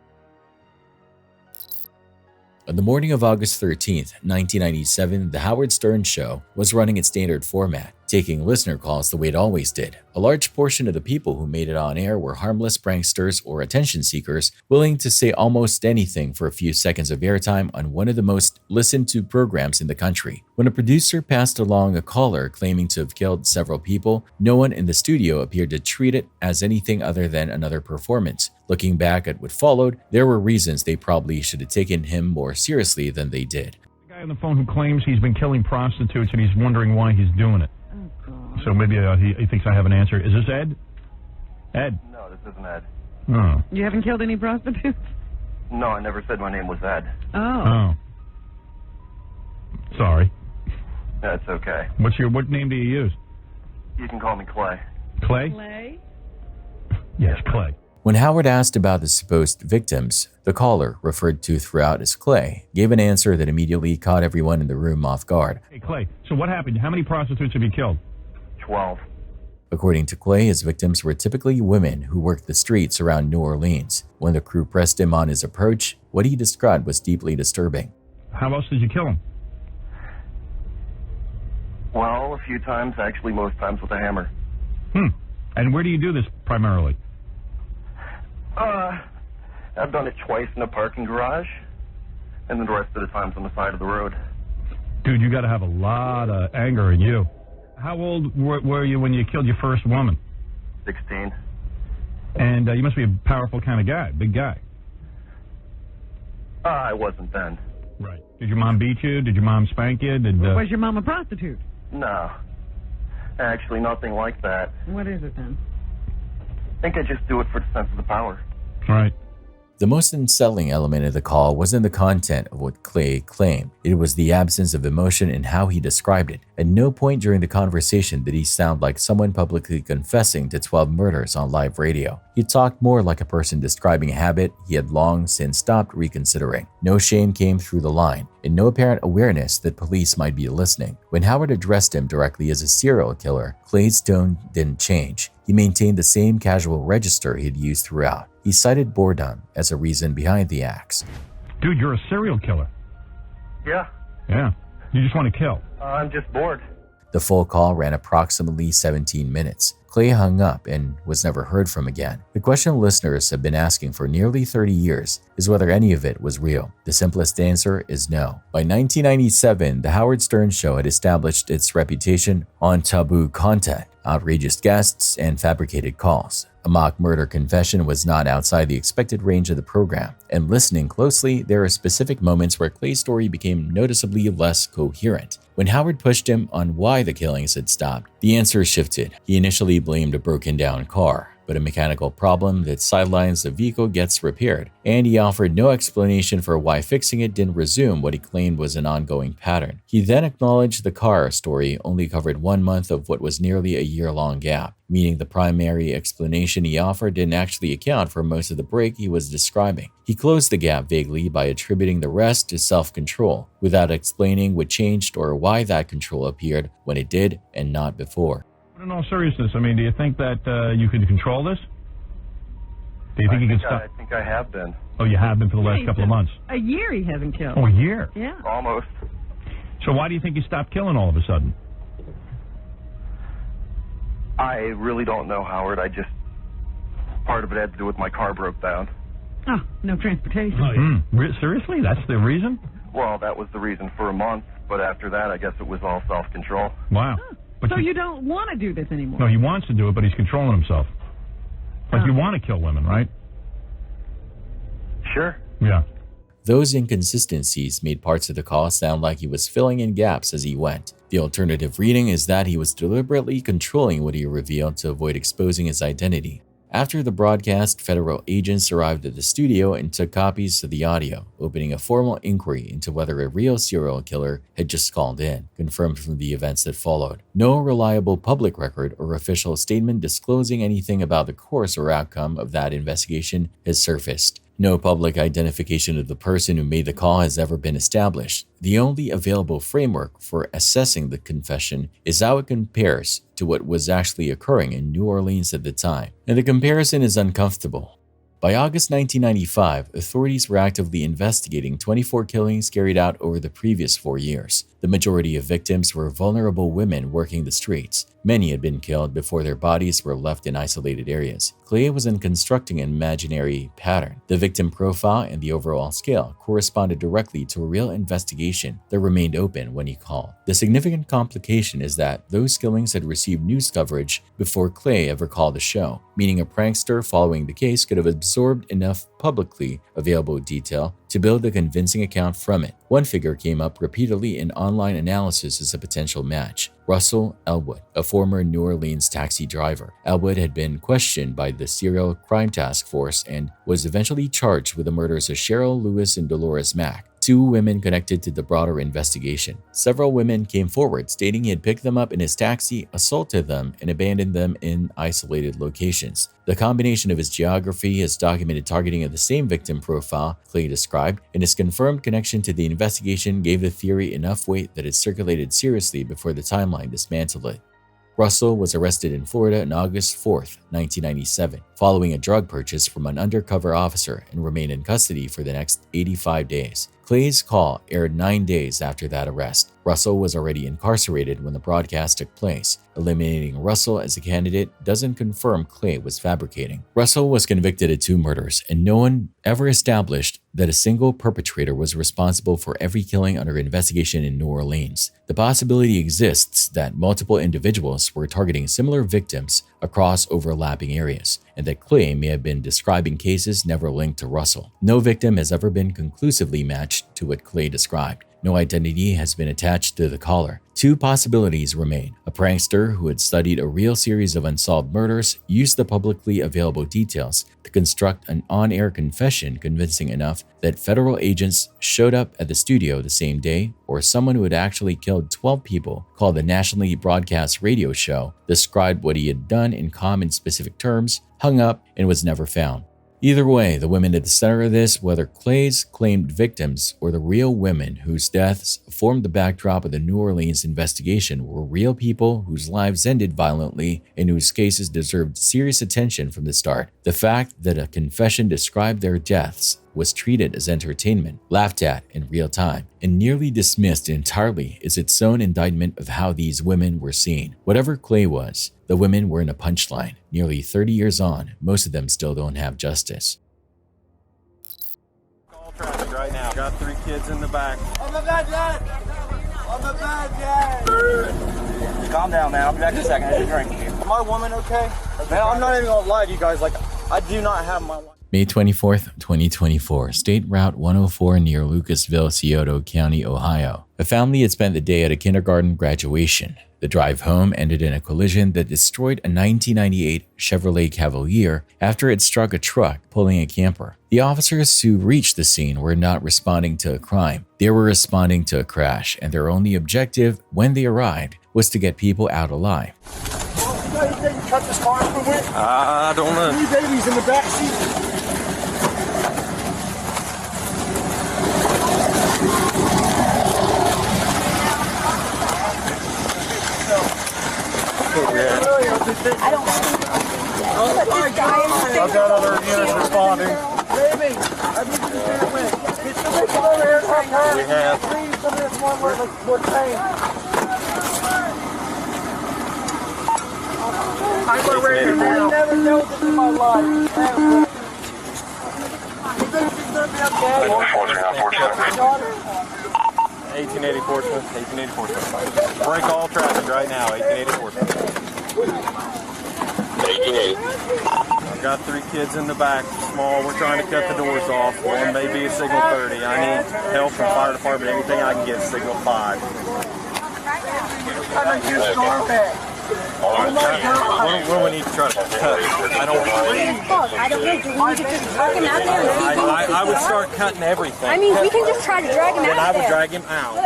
On the morning of August 13th, 1997, The Howard Stern Show was running its standard format, taking listener calls the way it always did. A large portion of the people who made it on air were harmless pranksters or attention seekers willing to say almost anything for a few seconds of airtime on one of the most listened to programs in the country. When a producer passed along a caller claiming to have killed several people, no one in the studio appeared to treat it as anything other than another performance. Looking back at what followed, there were reasons they probably should have taken him more seriously than they did. The guy on the phone who claims he's been killing prostitutes and he's wondering why he's doing it. So maybe he thinks I have an answer. Is this Ed? Ed? No, this isn't Ed. Oh. You haven't killed any prostitutes? No, I never said my name was Ed. Oh. Sorry. That's okay. What name do you use? You can call me Clay. Clay? Clay? Yes, Clay. When Howard asked about the supposed victims, the caller, referred to throughout as Clay, gave an answer that immediately caught everyone in the room off guard. Hey, Clay, so what happened? How many prostitutes have you killed? 12. According to Clay, his victims were typically women who worked the streets around New Orleans. When the crew pressed him on his approach, what he described was deeply disturbing. How else did you kill him? Well, a few times, actually most times with a hammer. And where do you do this primarily? I've done it twice in a parking garage, and then the rest of the times on the side of the road. Dude, you got to have a lot of anger in you. How old were you when you killed your first woman? 16. And you must be a powerful kind of guy, big guy. I wasn't then. Right. Did your mom beat you? Did your mom spank you? Was your mom a prostitute? No. Actually, nothing like that. What is it then? I think I just do it for the sense of the power. Right. The most unsettling element of the call wasn't the content of what Clay claimed. It was the absence of emotion in how he described it. At no point during the conversation did he sound like someone publicly confessing to 12 murders on live radio. He talked more like a person describing a habit he had long since stopped reconsidering. No shame came through the line, and no apparent awareness that police might be listening. When Howard addressed him directly as a serial killer, Clay's tone didn't change. He maintained the same casual register he'd used throughout. He cited boredom as a reason behind the acts. Dude, you're a serial killer. Yeah, Yeah. You just want to kill. I'm just bored. The full call ran approximately 17 minutes. Clay hung up and was never heard from again. The question listeners have been asking for nearly 30 years is whether any of it was real. The simplest answer is no. By 1997, The Howard Stern Show had established its reputation on taboo content, outrageous guests, and fabricated calls. A mock murder confession was not outside the expected range of the program, and listening closely, there are specific moments where Clay's story became noticeably less coherent. When Howard pushed him on why the killings had stopped, the answer shifted. He initially blamed a broken down car, but a mechanical problem that sidelines the vehicle gets repaired, and he offered no explanation for why fixing it didn't resume what he claimed was an ongoing pattern. He then acknowledged the car story only covered 1 month of what was nearly a year-long gap, meaning the primary explanation he offered didn't actually account for most of the break he was describing. He closed the gap vaguely by attributing the rest to self-control, without explaining what changed or why that control appeared when it did and not before. In all seriousness, I mean, do you think that you can control this? Do you think you can stop? I think I have been. Oh, you have been for the last couple of months. A year he hasn't killed. Oh, a year? Yeah. Almost. So why do you think you stopped killing all of a sudden? I really don't know, Howard. Part of it had to do with my car broke down. Oh, no transportation. Seriously? That's the reason? Well, that was the reason for a month, but after that, I guess it was all self-control. Wow. But So you don't want to do this anymore? No, he wants to do it, but he's controlling himself. Like you want to kill women, right? Sure. Yeah. Those inconsistencies made parts of the call sound like he was filling in gaps as he went. The alternative reading is that he was deliberately controlling what he revealed to avoid exposing his identity. After the broadcast, federal agents arrived at the studio and took copies of the audio, opening a formal inquiry into whether a real serial killer had just called in, confirmed from the events that followed. No reliable public record or official statement disclosing anything about the course or outcome of that investigation has surfaced. No public identification of the person who made the call has ever been established. The only available framework for assessing the confession is how it compares to what was actually occurring in New Orleans at the time, and the comparison is uncomfortable. By August 1995, authorities were actively investigating 24 killings carried out over the previous 4 years. The majority of victims were vulnerable women working the streets. Many had been killed before their bodies were left in isolated areas. Clay was constructing an imaginary pattern. The victim profile and the overall scale corresponded directly to a real investigation that remained open when he called. The significant complication is that those killings had received news coverage before Clay ever called the show, meaning a prankster following the case could have absorbed enough publicly available detail to build a convincing account from it. One figure came up repeatedly in online analysis as a potential match: Russell Elwood, a former New Orleans taxi driver. Elwood had been questioned by the Serial Crime Task Force and was eventually charged with the murders of Cheryl Lewis and Dolores Mack, 2 women connected to the broader investigation. Several women came forward stating he had picked them up in his taxi, assaulted them, and abandoned them in isolated locations. The combination of his geography, his documented targeting of the same victim profile Clay described, and his confirmed connection to the investigation gave the theory enough weight that it circulated seriously before the timeline dismantled it. Russell was arrested in Florida on August 4, 1997, following a drug purchase from an undercover officer, and remained in custody for the next 85 days. Clay's call aired 9 days after that arrest. Russell was already incarcerated when the broadcast took place. Eliminating Russell as a candidate doesn't confirm Clay was fabricating. Russell was convicted of 2 murders, and no one ever established that a single perpetrator was responsible for every killing under investigation in New Orleans. The possibility exists that multiple individuals were targeting similar victims across overlapping areas, and that Clay may have been describing cases never linked to Russell. No victim has ever been conclusively matched to what Clay described. No identity has been attached to the caller. Two possibilities remain. A prankster who had studied a real series of unsolved murders used the publicly available details to construct an on-air confession convincing enough that federal agents showed up at the studio the same day, or someone who had actually killed 12 people, called a nationally broadcast radio show, described what he had done in calm and specific terms, hung up, and was never found. Either way, the women at the center of this, whether Clay's claimed victims or the real women whose deaths formed the backdrop of the New Orleans investigation, were real people whose lives ended violently and whose cases deserved serious attention from the start. The fact that a confession described their deaths was treated as entertainment, laughed at in real time, and nearly dismissed entirely is its own indictment of how these women were seen. Whatever Clay was, the women were in a punchline. Nearly 30 years on, most of them still don't have justice. Call traffic right now. Got 3 kids in the back. I'm a bad dad! I'm a bad dad! Calm down, man. I'll be back in a second. I need a drink. Is my woman okay? Man, I'm not even gonna lie to you guys. Like, I do not have my wife. May 24th, 2024, State Route 104 near Lucasville, Scioto County, Ohio. A family had spent the day at a kindergarten graduation. The drive home ended in a collision that destroyed a 1998 Chevrolet Cavalier after it struck a truck pulling a camper. The officers who reached the scene were not responding to a crime. They were responding to a crash, and their only objective when they arrived was to get people out alive. You cut this car open with? I don't know. 3 babies in the back seat. I don't think I've got other units responding. Baby, I need you to stay away. Get somebody come over here and help her. We have. Please, some of this more pain. I'm going to raise your hand. I've never dealt with this in my life. You think she's going to be okay? 1880 Portsmouth, 1880 Portsmouth. Break all traffic right now, 1880 Portsmouth. 1880. I've got 3 kids in the back, small. We're trying to cut the doors off. One may be a signal 30. I need help from fire department. Anything I can get, signal 5. I think you're scar back. What do we need to try to cut? I don't know. Do we need to just drag him out there? I would start cutting everything. I mean, we can just try to drag him Then out I would there. drag him out.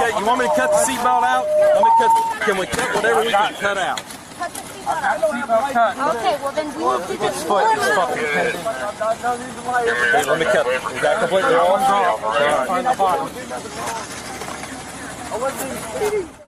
Okay, you want me to cut the seatbelt out? Let me cut. Can we cut whatever we can cut out? Okay, well then we need to just pull him out. Hey, let me cut. Is that completely off?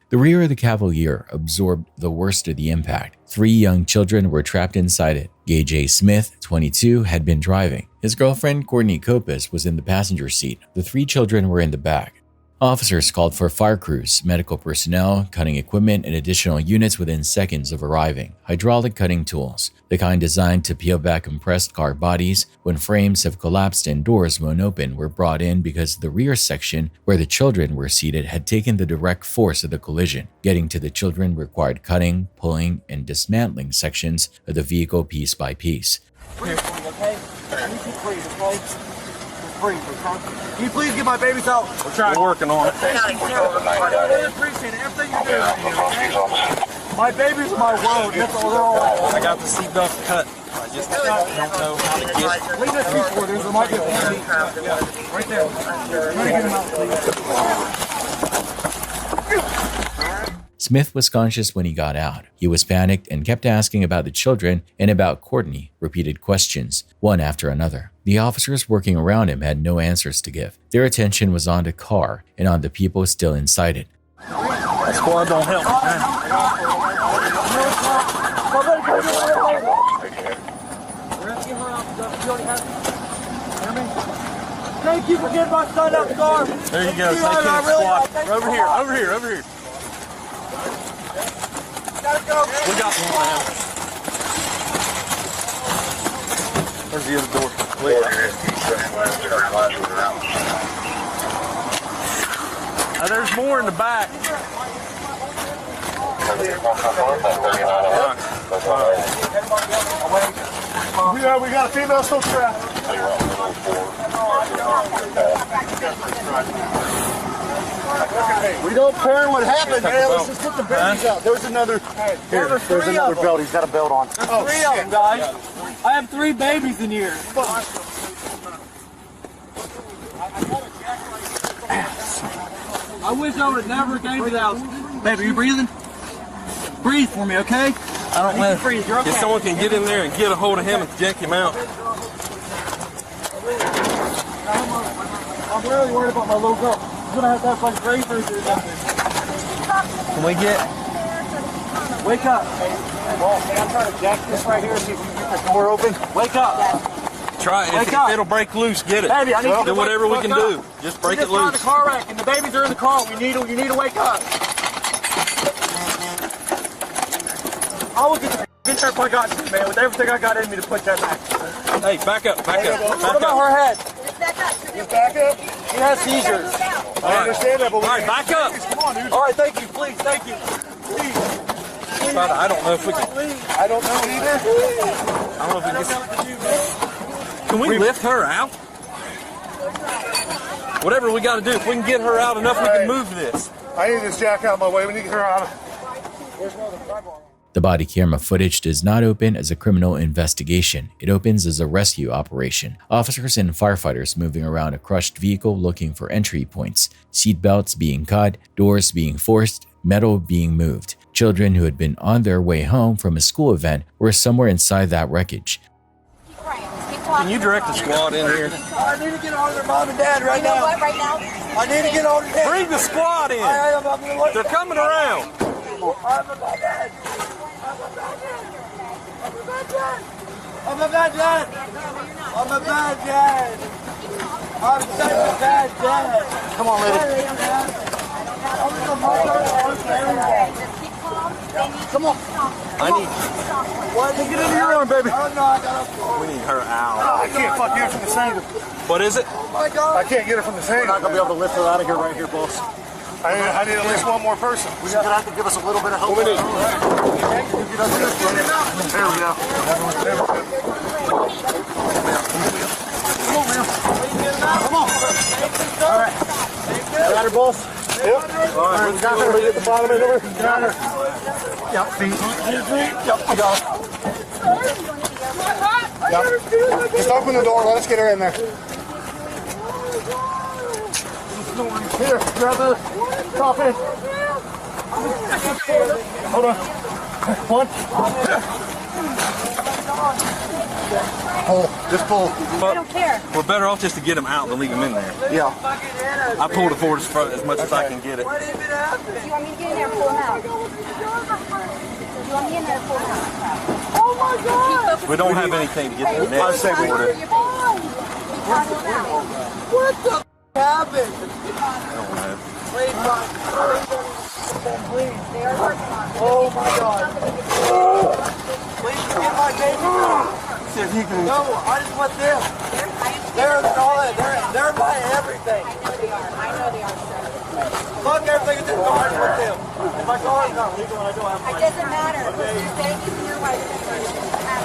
The rear of the Cavalier absorbed the worst of the impact. 3 young children were trapped inside it. Gage A. Smith, 22, had been driving. His girlfriend, Courtney Copus, was in the passenger seat. The 3 children were in the back. Officers called for fire crews, medical personnel, cutting equipment, and additional units within seconds of arriving. Hydraulic cutting tools, the kind designed to peel back compressed car bodies when frames have collapsed and doors won't open, were brought in because the rear section where the children were seated had taken the direct force of the collision. Getting to the children required cutting, pulling, and dismantling sections of the vehicle piece by piece. Okay? Please, okay? Please, okay? Can you please get my babies out? We're working on it. I really appreciate it. Everything you're doing. Okay? My babies are my world. That's all they're all. I got the seatbelt cut. I just don't know how to get. Leave that seat for there might be a seat. Right there. Try to get him out, please. Smith was conscious when he got out. He was panicked and kept asking about the children and about Courtney, repeated questions, one after another. The officers working around him had no answers to give. Their attention was on the car and on the people still inside it. That squad don't help. Thank you for getting my son out the car. There you go. Take care of the squad. Over here. We got one now. Where's the other door? There's more in the back. Yeah, we got a female still trapped. We don't care what happened, man. Let's just put the babies out. There's another. Here, there's another belt. He's got a belt on. There's three of them, guys. I have 3 babies in here. I wish I would have never gave it out. Baby, are you breathing? Breathe for me, okay? I don't want to freeze. You're okay. If someone can get in there and get a hold of him and yank him out. I'm really worried about my little girl. She's gonna have to have like brain surgery or something. Can we get? Wake up. Well, I'm trying to jack this right here, see if we can get the door open. Wake up. Try it. If it'll break loose, get it. Baby, I need you to do whatever we can do. Up. Just break we it loose. Just got a car wreck and the babies are in the car. You need to wake up. I will get the stuff I got to, man, with everything I got in me to put that back. Hey, back up, back up. What about her head? Just back up. She has seizures. I understand that, but all right, back up. Come on, dude. All right, thank you, please, thank you. Please. I don't know if we can. I don't know either. I don't know if we can we lift her out? Whatever we got to do, if we can get her out enough, we can move this. I need this jack out of my way. We need to get her out. The body camera footage does not open as a criminal investigation. It opens as a rescue operation. Officers and firefighters moving around a crushed vehicle looking for entry points, seatbelts being cut, doors being forced, metal being moved. Children who had been on their way home from a school event were somewhere inside that wreckage. Can you direct the squad in here? I need to get on their mom and dad right now. What, right now? I need to get on their dad. Bring the squad in. They're coming around. I'm a bad dad. I'm a bad dad. I'm a bad dad. I'm such a bad dad. Come on, lady. Come on. I need. What? Get into your room, baby. We need her out. I can't fuck you from the single. What is it? Oh my God. I can't get her from the single. We're not gonna be able to lift her out of here right here, boss. I need at least one more person. We're gonna have to give us a little bit of help. What we need? There we go. Come on. All right. Got her, boss? Yep. All right. Got her. At the bottom of her. Got her. Yep. Feet. Yep. I got her. Yep. Just open the door. Let us get her in there. Here, grab the coffin. Hold on. One. Pull. Just pull. I don't care. We're better off just to get him out than leave him in there. Yeah. I pulled it forward as much as I can get it. Do you want me to get in there and pull him out? Do you want me in there to pull him out? Oh my God! We don't have anything to get the net. I say we would. What the happened? Oh my God. Please get my baby. No, I just want them. They're all that. They're my everything. I know they are, sir. Fuck everything in this car. I just want them. If my car is not legal and I don't have It doesn't matter. Your babies and your wife.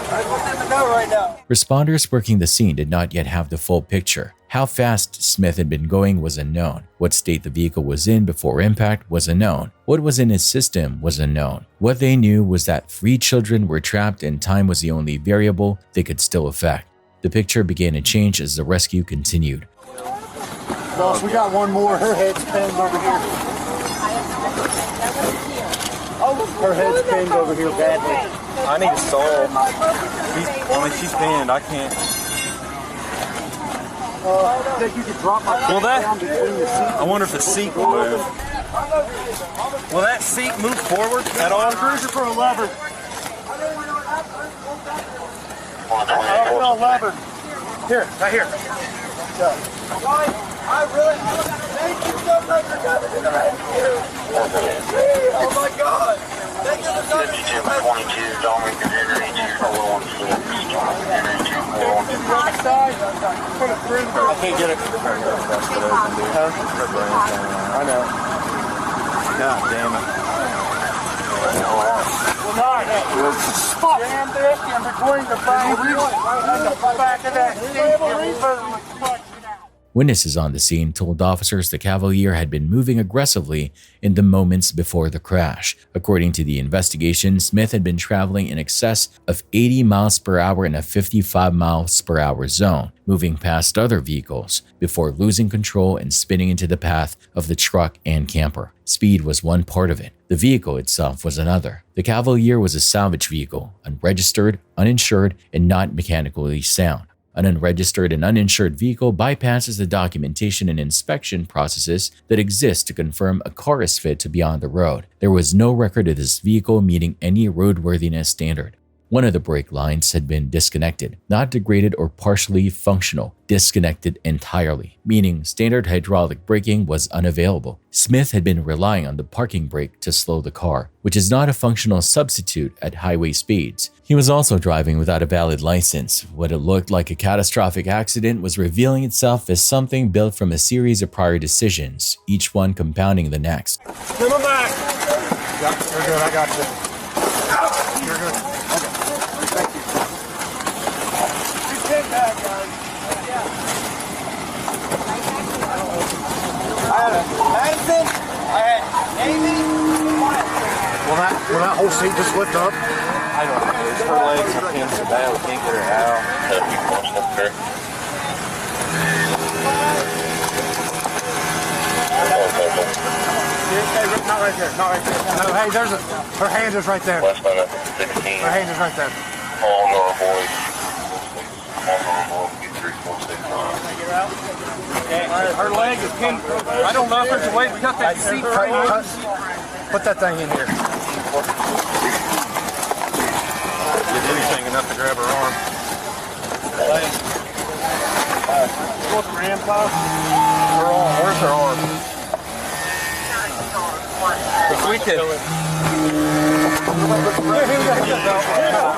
I just want them to know right now. Responders working the scene did not yet have the full picture. How fast Smith had been going was unknown. What state the vehicle was in before impact was unknown. What was in his system was unknown. What they knew was that 3 children were trapped and time was the only variable they could still affect. The picture began to change as the rescue continued. Boss, we got one more. Her head's pinned over here. Her head's pinned over here badly. I need a saw. She's pinned. I can't. I think you could drop my down between the seats. I wonder if the seat will move. Will that seat move forward at all? Cruiser for a lever. A lever. Here, right here. I really thank you so much for coming to the rescue. Oh my God. Thank you for coming to the rescue. I can't get it. I know. God damn it. Well, Jam this in between the back of that seat. Witnesses on the scene told officers the Cavalier had been moving aggressively in the moments before the crash. According to the investigation, Smith had been traveling in excess of 80 miles per hour in a 55 miles per hour zone, moving past other vehicles before losing control and spinning into the path of the truck and camper. Speed was one part of it. The vehicle itself was another. The Cavalier was a salvage vehicle, unregistered, uninsured, and not mechanically sound. An unregistered and uninsured vehicle bypasses the documentation and inspection processes that exist to confirm a car is fit to be on the road. There was no record of this vehicle meeting any roadworthiness standard. One of the brake lines had been disconnected, not degraded or partially functional, disconnected entirely, meaning standard hydraulic braking was unavailable. Smith had been relying on the parking brake to slow the car, which is not a functional substitute at highway speeds. He was also driving without a valid license. What it looked like a catastrophic accident was revealing itself as something built from a series of prior decisions, each one compounding the next. Give him back. Yep, you're good. I got you. You're good. Thank you. You take that, guys. I had Madison. I had Amy. Will that whole seat just lift up? I don't know. Her legs are pinned so bad we can't get her out. Not right there. Not right there. No, hey, there's a. Her hand is right there. Her hand is right there. Her leg is pinned. I don't know if there's a way to cut that seat right. Put that thing in here. Did anything enough to grab her arm. What's her hand, Bob? Her arm. Where's her arm? The sweet tip.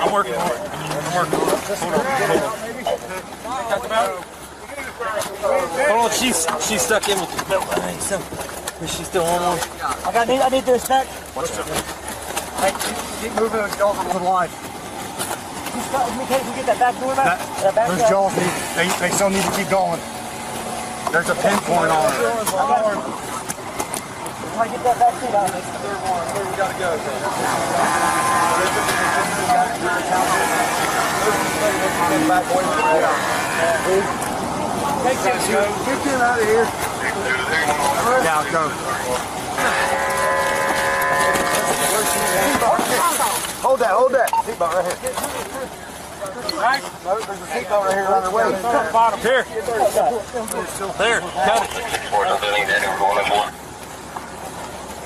I'm working on it. Hold on, she's stuck in with the belt. Is she still on one? I need this back. Hey, keep moving those jaws over the line. Can we get that back door back? Those jaws they still need to keep going. There's a pinpoint on it. I get that back seat out. That's the third one. Where we gotta go. Back away from there. Take that, get him out of here. Now go. Hold that. Seatbelt right here. Right? No, there's a seatbelt right here on the way. Here. There. Got it.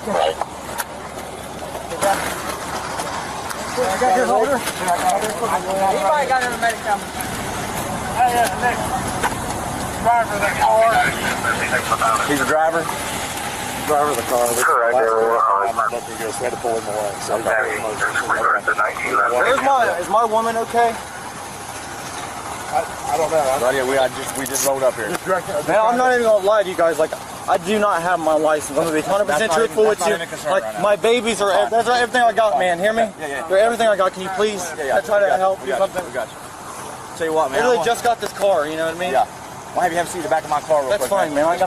Right. You got your holder? Anybody got any medic coming? Hey, next driver of the car. He's a driver? Driver of the car. Correct. We had to pull him away. So is my woman okay? I don't know. Right here, we just rolled up here. Man, I'm not even gonna lie to you guys. Like, I do not have my license. I'm gonna be 100% truthful with you. Like, my babies are. That's everything I got, man. Hear me? Yeah. They're everything I got. Can you please try to help do something? We got you. Tell you what, man. I really just got this car. You know what I mean? Yeah. I'll have you have a seat in the back of my car real quick. That's fine, man. I ain't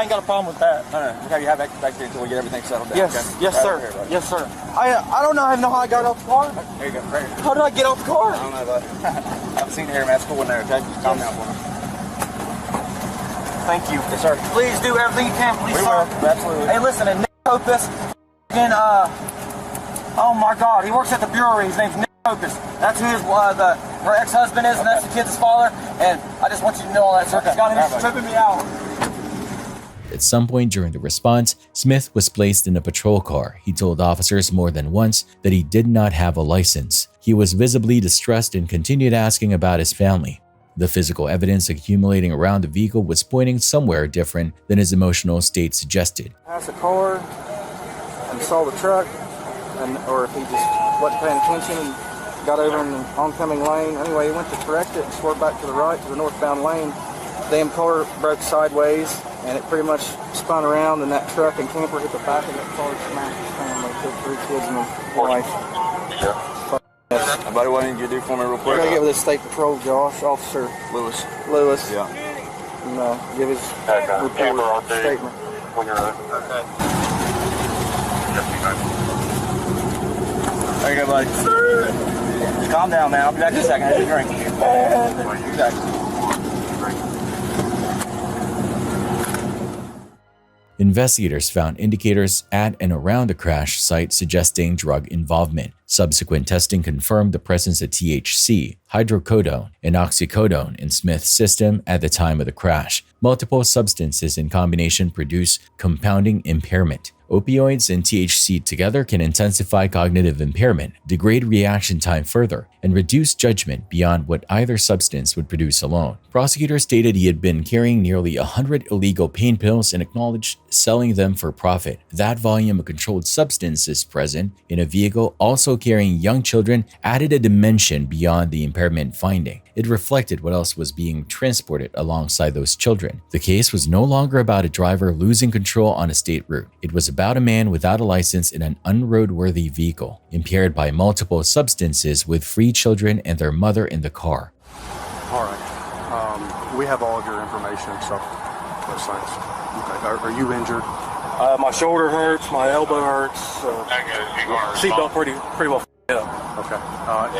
got a problem with that. No. We'll have you have back there until we get everything settled down. Yes, okay? yes, sir. Here, yes, sir. I don't know how I got off the car. There you go. Right here. How did I get off the car? I don't know, but I've seen it here, man. It's cool in there, okay? Just calm down for me. Thank you. Yes, sir. Please do everything you can, please, we sir. will. Absolutely. Hey, listen, and Nick Opus, oh my God, he works at the brewery. His name's Nick Opus. That's who her ex-husband is, and that's the kid's father. And I just want you to know all that, sir. Scott, he's tripping me out. At some point during the response, Smith was placed in a patrol car. He told officers more than once that he did not have a license. He was visibly distressed and continued asking about his family. The physical evidence accumulating around the vehicle was pointing somewhere different than his emotional state suggested. Passed the car and saw the truck, or if he just wasn't paying attention and got over in the oncoming lane. Anyway, he went to correct it and swerved back to the right to the northbound lane. Damn car broke sideways, and it pretty much spun around, and that truck and camper hit the back of that car, smashed his family, killed 3 kids and a wife. Buddy, what did you do for me real quick? I gotta get with this state patrol, Josh, Officer Lewis. Lewis. Yeah. And give his report statement. When you're okay. There you go, buddy. Just calm down, man. I'll be back in a second. Have a drink. Exactly. Investigators found indicators at and around the crash site suggesting drug involvement. Subsequent testing confirmed the presence of THC, hydrocodone, and oxycodone in Smith's system at the time of the crash. Multiple substances in combination produce compounding impairment. Opioids and THC together can intensify cognitive impairment, degrade reaction time further, and reduce judgment beyond what either substance would produce alone. Prosecutors stated he had been carrying nearly 100 illegal pain pills and acknowledged selling them for profit. That volume of controlled substances present in a vehicle also carrying young children added a dimension beyond the impairment finding. It reflected what else was being transported alongside those children. The case was no longer about a driver losing control on a state route. It was about a man without a license in an unroadworthy vehicle, impaired by multiple substances with free children and their mother in the car. All right. We have all of your information, so those things. Okay. Are you injured? My shoulder hurts, my elbow hurts. Seatbelt pretty well up. Okay.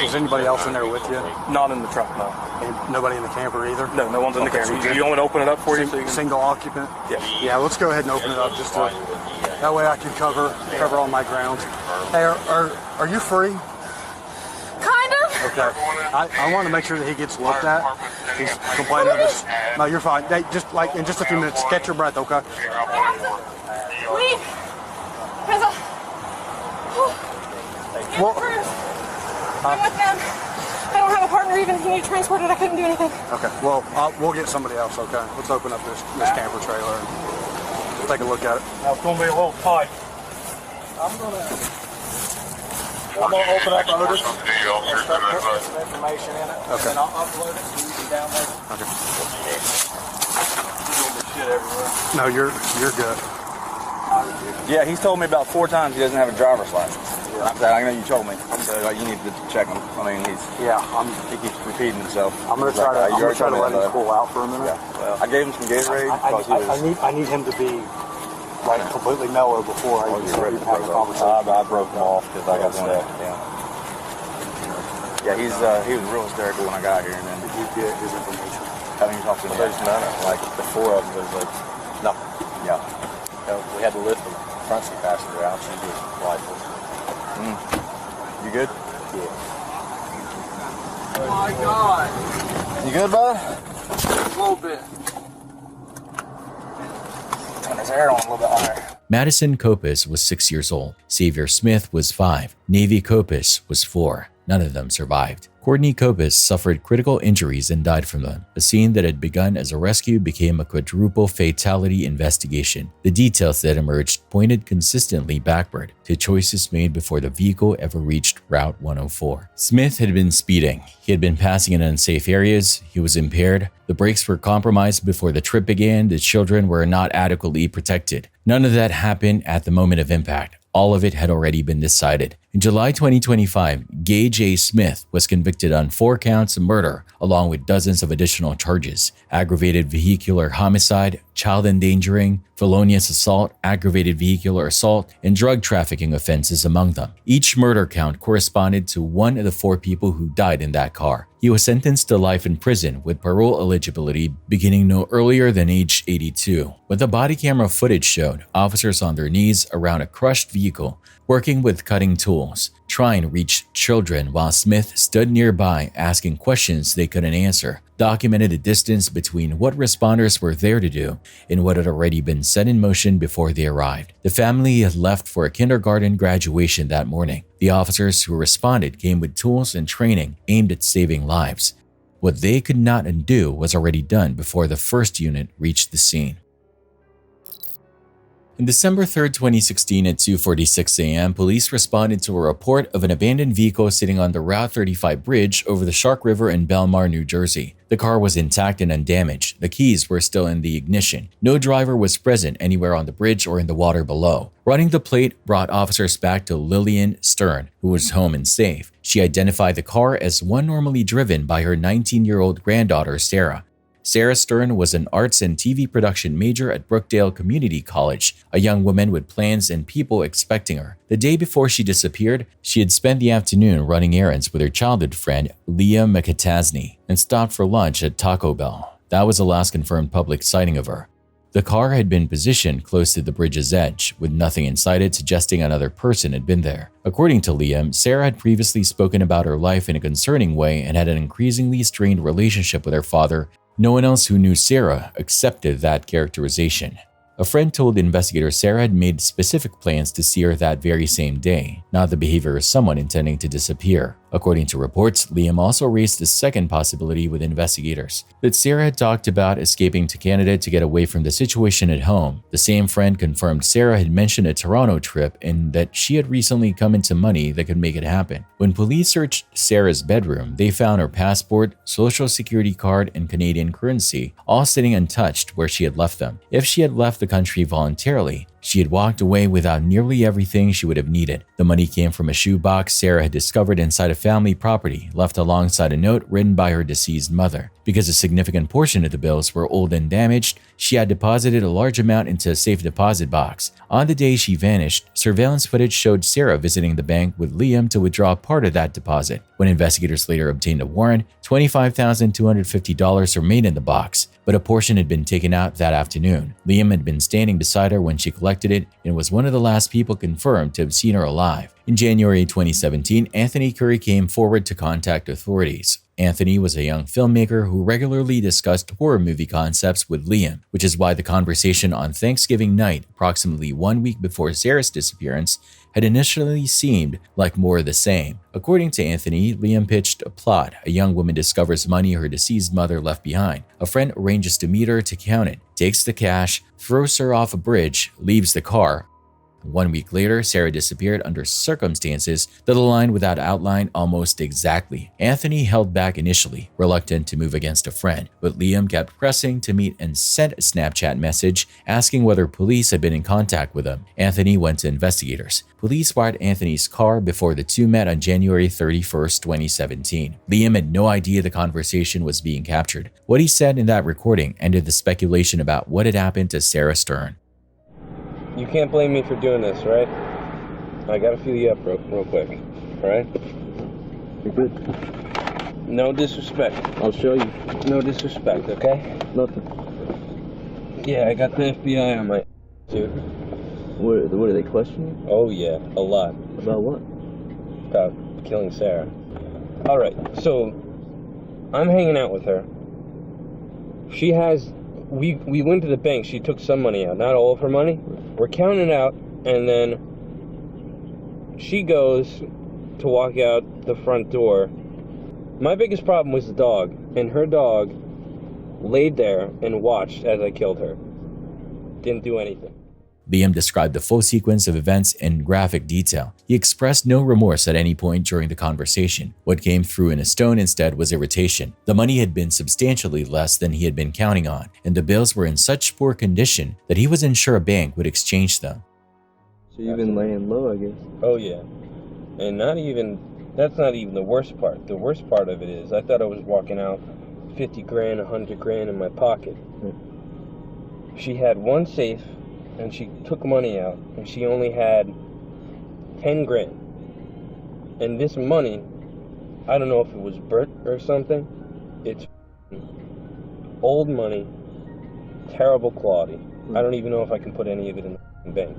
Is anybody else in there with you? Not in the truck, no. And nobody in the camper either? No, no one's in the camper. You want me to open it up for you? Single occupant? Yes. Yeah, let's go ahead and open it up just to, that way I can cover all my grounds. Hey, are you free? Kind of. Okay. I want to make sure that he gets looked at. He's complaining of this. No, you're fine. Hey, just like in just a few minutes, catch your breath, okay? Leave. Well, I'm with them. I don't have a partner even. He needs transported. I couldn't do anything. Okay. Well, we'll get somebody else, okay? Let's open up this camper trailer and take a look at it. Now, it's going to be a little tight. I'm going to open up Otis and start putting some information in it. Okay. And I'll upload it so you can download it. Okay. There's going to be shit everywhere. No, you're good. Yeah, he's told me about 4 times he doesn't have a driver's license. Yeah. I know you told me. So you need to check him. I mean, he keeps repeating himself. I'm going to try to let him cool out for a minute. Yeah. Well, I gave him some Gatorade. I need him to be like completely mellow before I even have a conversation. I broke him off because I got stuck. Yeah, he was real hysterical when I got here. And then did you get his information? I mean, you talked to him. Like the 4 of them was like nothing. Yeah. We had to lift the front seat passenger out. She was lifeless. You good? Yeah. Oh my God. You good, bud? A little bit. Turn his hair on a little bit higher. Madison Copus was 6 years old. Xavier Smith was 5. Navy Copus was 4. None of them survived. Courtney Copus suffered critical injuries and died from them. A scene that had begun as a rescue became a quadruple fatality investigation. The details that emerged pointed consistently backward to choices made before the vehicle ever reached Route 104. Smith had been speeding. He had been passing in unsafe areas. He was impaired. The brakes were compromised before the trip began. The children were not adequately protected. None of that happened at the moment of impact. All of it had already been decided. In July 2025, Gage A. Smith was convicted on 4 counts of murder, along with dozens of additional charges: aggravated vehicular homicide, child endangering, felonious assault, aggravated vehicular assault, and drug trafficking offenses among them. Each murder count corresponded to one of the 4 people who died in that car. He was sentenced to life in prison with parole eligibility beginning no earlier than age 82. What the body camera footage showed, officers on their knees around a crushed vehicle, working with cutting tools, trying to reach children while Smith stood nearby asking questions they couldn't answer, documented the distance between what responders were there to do and what had already been set in motion before they arrived. The family had left for a kindergarten graduation that morning. The officers who responded came with tools and training aimed at saving lives. What they could not undo was already done before the first unit reached the scene. On December 3, 2016 at 2:46 a.m., police responded to a report of an abandoned vehicle sitting on the Route 35 bridge over the Shark River in Belmar, New Jersey. The car was intact and undamaged. The keys were still in the ignition. No driver was present anywhere on the bridge or in the water below. Running the plate brought officers back to Lillian Stern, who was home and safe. She identified the car as one normally driven by her 19-year-old granddaughter, Sarah. Sarah Stern was an arts and TV production major at Brookdale Community College, a young woman with plans and people expecting her. The day before she disappeared, she had spent the afternoon running errands with her childhood friend, Leah McCatasney, and stopped for lunch at Taco Bell. That was the last confirmed public sighting of her. The car had been positioned close to the bridge's edge, with nothing inside it suggesting another person had been there. According to Liam, Sarah had previously spoken about her life in a concerning way and had an increasingly strained relationship with her father. No one else who knew Sarah accepted that characterization. A friend told investigators Sarah had made specific plans to see her that very same day, not the behavior of someone intending to disappear. According to reports, Liam also raised a second possibility with investigators, that Sarah had talked about escaping to Canada to get away from the situation at home. The same friend confirmed Sarah had mentioned a Toronto trip and that she had recently come into money that could make it happen. When police searched Sarah's bedroom, they found her passport, social security card, and Canadian currency, all sitting untouched where she had left them. If she had left the country voluntarily, she had walked away without nearly everything she would have needed. The money came from a shoebox Sarah had discovered inside a family property, left alongside a note written by her deceased mother. Because a significant portion of the bills were old and damaged, she had deposited a large amount into a safe deposit box. On the day she vanished, surveillance footage showed Sarah visiting the bank with Liam to withdraw part of that deposit. When investigators later obtained a warrant, $25,250 remained in the box, but a portion had been taken out that afternoon. Liam had been standing beside her when she collected it and was one of the last people confirmed to have seen her alive. In January 2017, Anthony Curry came forward to contact authorities. Anthony was a young filmmaker who regularly discussed horror movie concepts with Liam, which is why the conversation on Thanksgiving night, approximately 1 week before Sarah's disappearance, had initially seemed like more of the same. According to Anthony, Liam pitched a plot. A young woman discovers money her deceased mother left behind. A friend arranges to meet her to count it, takes the cash, throws her off a bridge, leaves the car. 1 week later, Sarah disappeared under circumstances that aligned with that outline almost exactly. Anthony held back initially, reluctant to move against a friend, but Liam kept pressing to meet and sent a Snapchat message asking whether police had been in contact with him. Anthony went to investigators. Police wired Anthony's car before the two met on January 31st, 2017. Liam had no idea the conversation was being captured. What he said in that recording ended the speculation about what had happened to Sarah Stern. You can't blame me for doing this, right? I gotta feel you up real quick, alright? You're good. No disrespect. I'll show you. No disrespect, okay? Nothing. Yeah, I got the FBI on my dude. What are they questioning? Oh yeah, a lot. About what? About killing Sarah. Alright, so I'm hanging out with her. She has we went to the bank, she took some money out, not all of her money. We're counting it out, and then she goes to walk out the front door. My biggest problem was the dog, and her dog laid there and watched as I killed her. Didn't do anything. Liam described the full sequence of events in graphic detail. He expressed no remorse at any point during the conversation. What came through in his tone instead was irritation. The money had been substantially less than he had been counting on, and the bills were in such poor condition that he wasn't sure a bank would exchange them. So you've been laying low, I guess. Oh yeah. And that's not even the worst part. The worst part of it is I thought I was walking out 50 grand, 100 grand in my pocket. She had one safe, and she took money out, and she only had 10 grand. And this money, I don't know if it was burnt or something, it's old money, terrible quality. I don't even know if I can put any of it in the bank.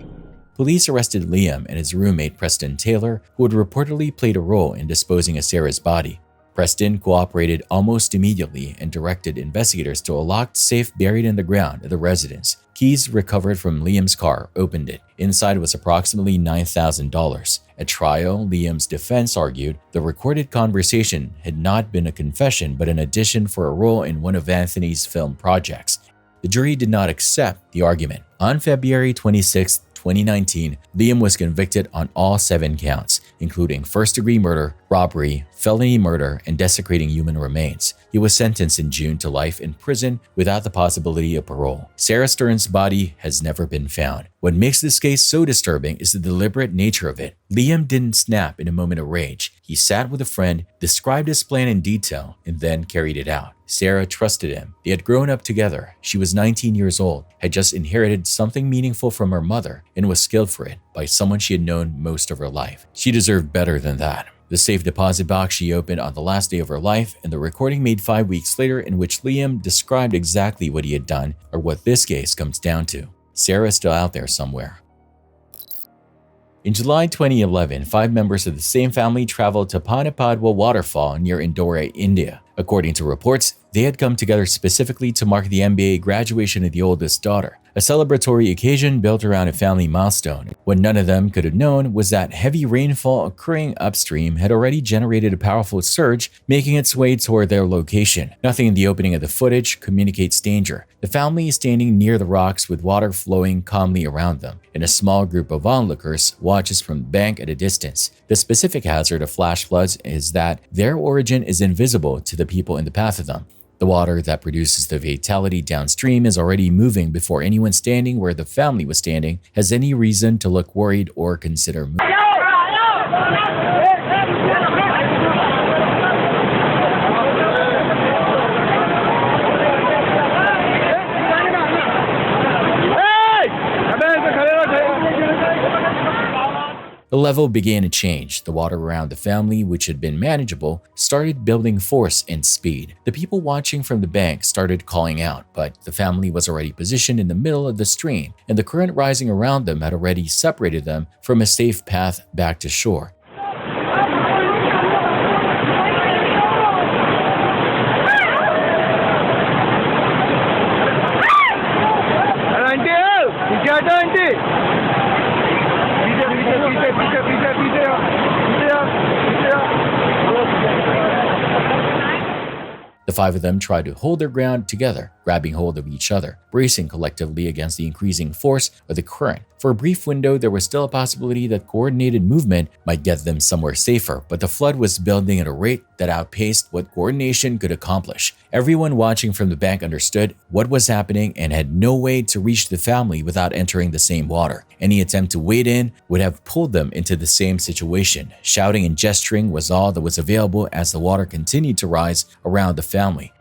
Police arrested Liam and his roommate Preston Taylor, who had reportedly played a role in disposing of Sarah's body. Preston cooperated almost immediately and directed investigators to a locked safe buried in the ground at the residence. Keys recovered from Liam's car opened it. Inside was approximately $9,000. At trial, Liam's defense argued the recorded conversation had not been a confession but an audition for a role in one of Anthony's film projects. The jury did not accept the argument. On February 26, 2019, Liam was convicted on all 7 counts, including first-degree murder, robbery, felony murder, and desecrating human remains. He was sentenced in June to life in prison without the possibility of parole. Sarah Stern's body has never been found. What makes this case so disturbing is the deliberate nature of it. Liam didn't snap in a moment of rage. He sat with a friend, described his plan in detail, and then carried it out. Sarah trusted him. They had grown up together. She was 19 years old, had just inherited something meaningful from her mother, and was skilled for it by someone she had known most of her life. She deserved better than that. The safe deposit box she opened on the last day of her life, and the recording made 5 weeks later in which Liam described exactly what he had done, are what this case comes down to. Sarah is still out there somewhere. In July 2011, 5 members of the same family traveled to Panapadwa waterfall near Indore, India. According to reports, they had come together specifically to mark the MBA graduation of the oldest daughter, a celebratory occasion built around a family milestone. What none of them could have known was that heavy rainfall occurring upstream had already generated a powerful surge, making its way toward their location. Nothing in the opening of the footage communicates danger. The family is standing near the rocks with water flowing calmly around them, and a small group of onlookers watches from the bank at a distance. The specific hazard of flash floods is that their origin is invisible to the people in the path of them. The water that produces the fatality downstream is already moving before anyone standing where the family was standing has any reason to look worried or consider moving. The level began to change. The water around the family, which had been manageable, started building force and speed. The people watching from the bank started calling out, but the family was already positioned in the middle of the stream, and the current rising around them had already separated them from a safe path back to shore. The 5 of them tried to hold their ground together, grabbing hold of each other, bracing collectively against the increasing force of the current. For a brief window, there was still a possibility that coordinated movement might get them somewhere safer, but the flood was building at a rate that outpaced what coordination could accomplish. Everyone watching from the bank understood what was happening and had no way to reach the family without entering the same water. Any attempt to wade in would have pulled them into the same situation. Shouting and gesturing was all that was available as the water continued to rise around the family.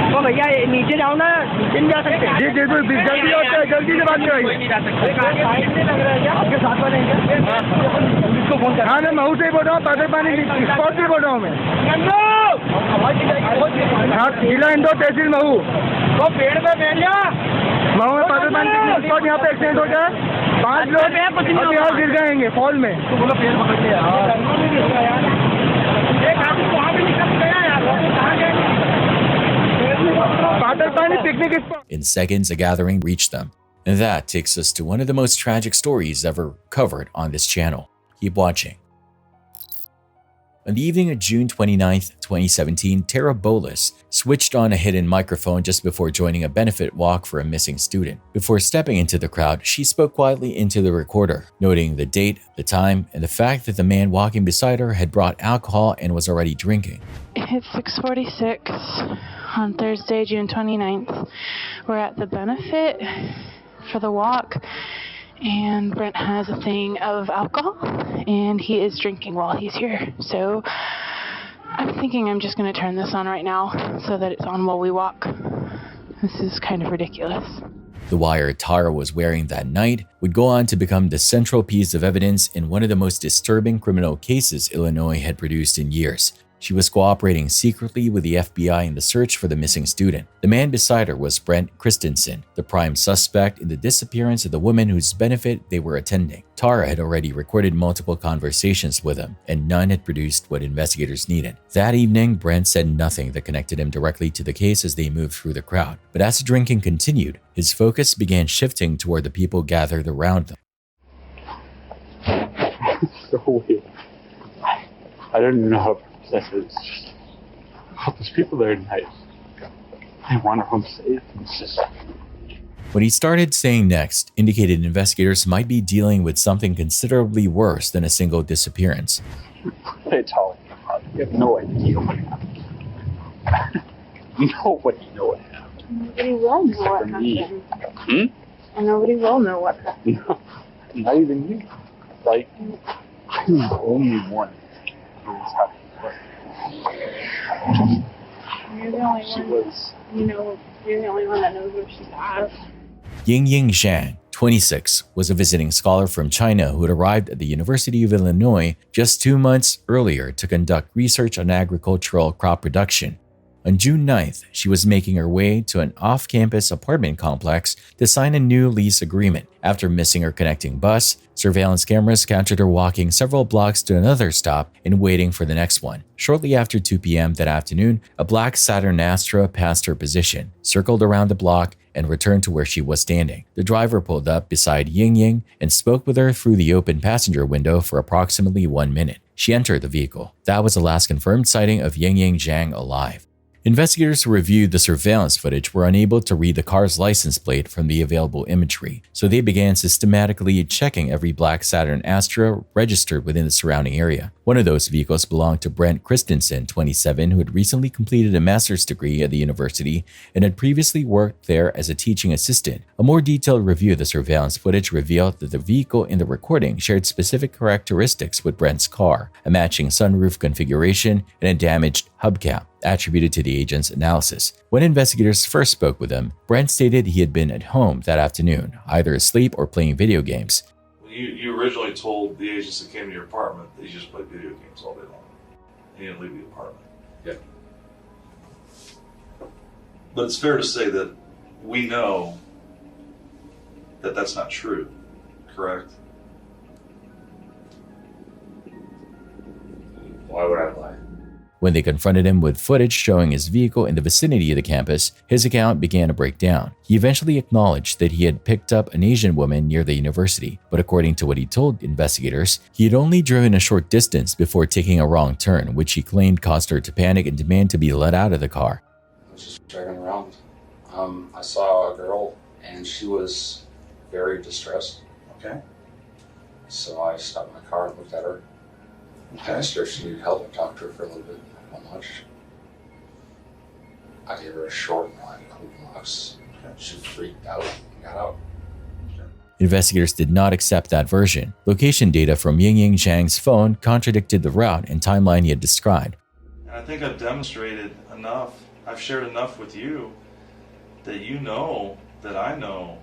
ओ भैया नीचे जाओ ना, नीचे नहीं जा सकते। जी जी जल्दी होता है, जल्दी से बात कराइए। आपके साथ वाले हैं क्या? किसको फोन कर? हाँ मैं महू से ही बोल रहा हूँ, पागल पानी स्पॉट से बोल रहा हूँ मैं। हाँ जिला इंदौर तहसील महू। तो पेड़ में बैठ जा। महू में पागल पानी स्पॉट, यहाँ पे एक्सीडेंट हो गया, 5 लोग अभी और गिर जाएंगे फॉल में। तो बोलो पेड़ पकड़ के In seconds, a gathering reached them. And that takes us to one of the most tragic stories ever covered on this channel. Keep watching. On the evening of June 29, 2017, Tara Bolas switched on a hidden microphone just before joining a benefit walk for a missing student. Before stepping into the crowd, she spoke quietly into the recorder, noting the date, the time, and the fact that the man walking beside her had brought alcohol and was already drinking. It's 6:46 on Thursday, June 29th. We're at the benefit for the walk, and Brent has a thing of alcohol, and he is drinking while he's here. So I'm thinking I'm just going to turn this on right now so that it's on while we walk. This is kind of ridiculous. The wire Tara was wearing that night would go on to become the central piece of evidence in one of the most disturbing criminal cases Illinois had produced in years. She was cooperating secretly with the FBI in the search for the missing student. The man beside her was Brent Christensen, the prime suspect in the disappearance of the woman whose benefit they were attending. Tara had already recorded multiple conversations with him, and none had produced what investigators needed. That evening, Brent said nothing that connected him directly to the case as they moved through the crowd. But as the drinking continued, his focus began shifting toward the people gathered around them. So weird. I don't even know how to process it. It's just, all those people there tonight, I want them safe. It's just... What he started saying next indicated investigators might be dealing with something considerably worse than a single disappearance. They tell me about it. You have no idea what happened. Nobody know what happened. Nobody will know what happened. And nobody will know what happened. No, not even you. Like, I'm the only one who was happy. You're the only one. You're the only one that knows where she's at. Yingying Zhang, 26, was a visiting scholar from China who had arrived at the University of Illinois just 2 months earlier to conduct research on agricultural crop production. On June 9th, she was making her way to an off-campus apartment complex to sign a new lease agreement. After missing her connecting bus, surveillance cameras captured her walking several blocks to another stop and waiting for the next one. Shortly after 2 p.m. that afternoon, a black Saturn Astra passed her position, circled around the block, and returned to where she was standing. The driver pulled up beside Yingying and spoke with her through the open passenger window for approximately 1 minute. She entered the vehicle. That was the last confirmed sighting of Yingying Zhang alive. Investigators who reviewed the surveillance footage were unable to read the car's license plate from the available imagery, so they began systematically checking every black Saturn Astra registered within the surrounding area. One of those vehicles belonged to Brent Christensen, 27, who had recently completed a master's degree at the university and had previously worked there as a teaching assistant. A more detailed review of the surveillance footage revealed that the vehicle in the recording shared specific characteristics with Brent's car, a matching sunroof configuration and a damaged hubcap, attributed to the agent's analysis. When investigators first spoke with him, Brent stated he had been at home that afternoon, either asleep or playing video games. You originally told the agents that came to your apartment that you just played video games all day long. You didn't leave the apartment. Yeah. But it's fair to say that we know that that's not true, correct? Why would I lie? When they confronted him with footage showing his vehicle in the vicinity of the campus, his account began to break down. He eventually acknowledged that he had picked up an Asian woman near the university, but according to what he told investigators, he had only driven a short distance before taking a wrong turn, which he claimed caused her to panic and demand to be let out of the car. I was just driving around. I saw a girl and she was very distressed. Okay. So I stopped my car and looked at her. I asked her if she needed help and talked to her for a little bit. How much? I gave her a short and like $100. She freaked out and got out. Investigators did not accept that version. Location data from Yingying Zhang's phone contradicted the route and timeline he had described. And I think I've demonstrated enough, I've shared enough with you that you know that I know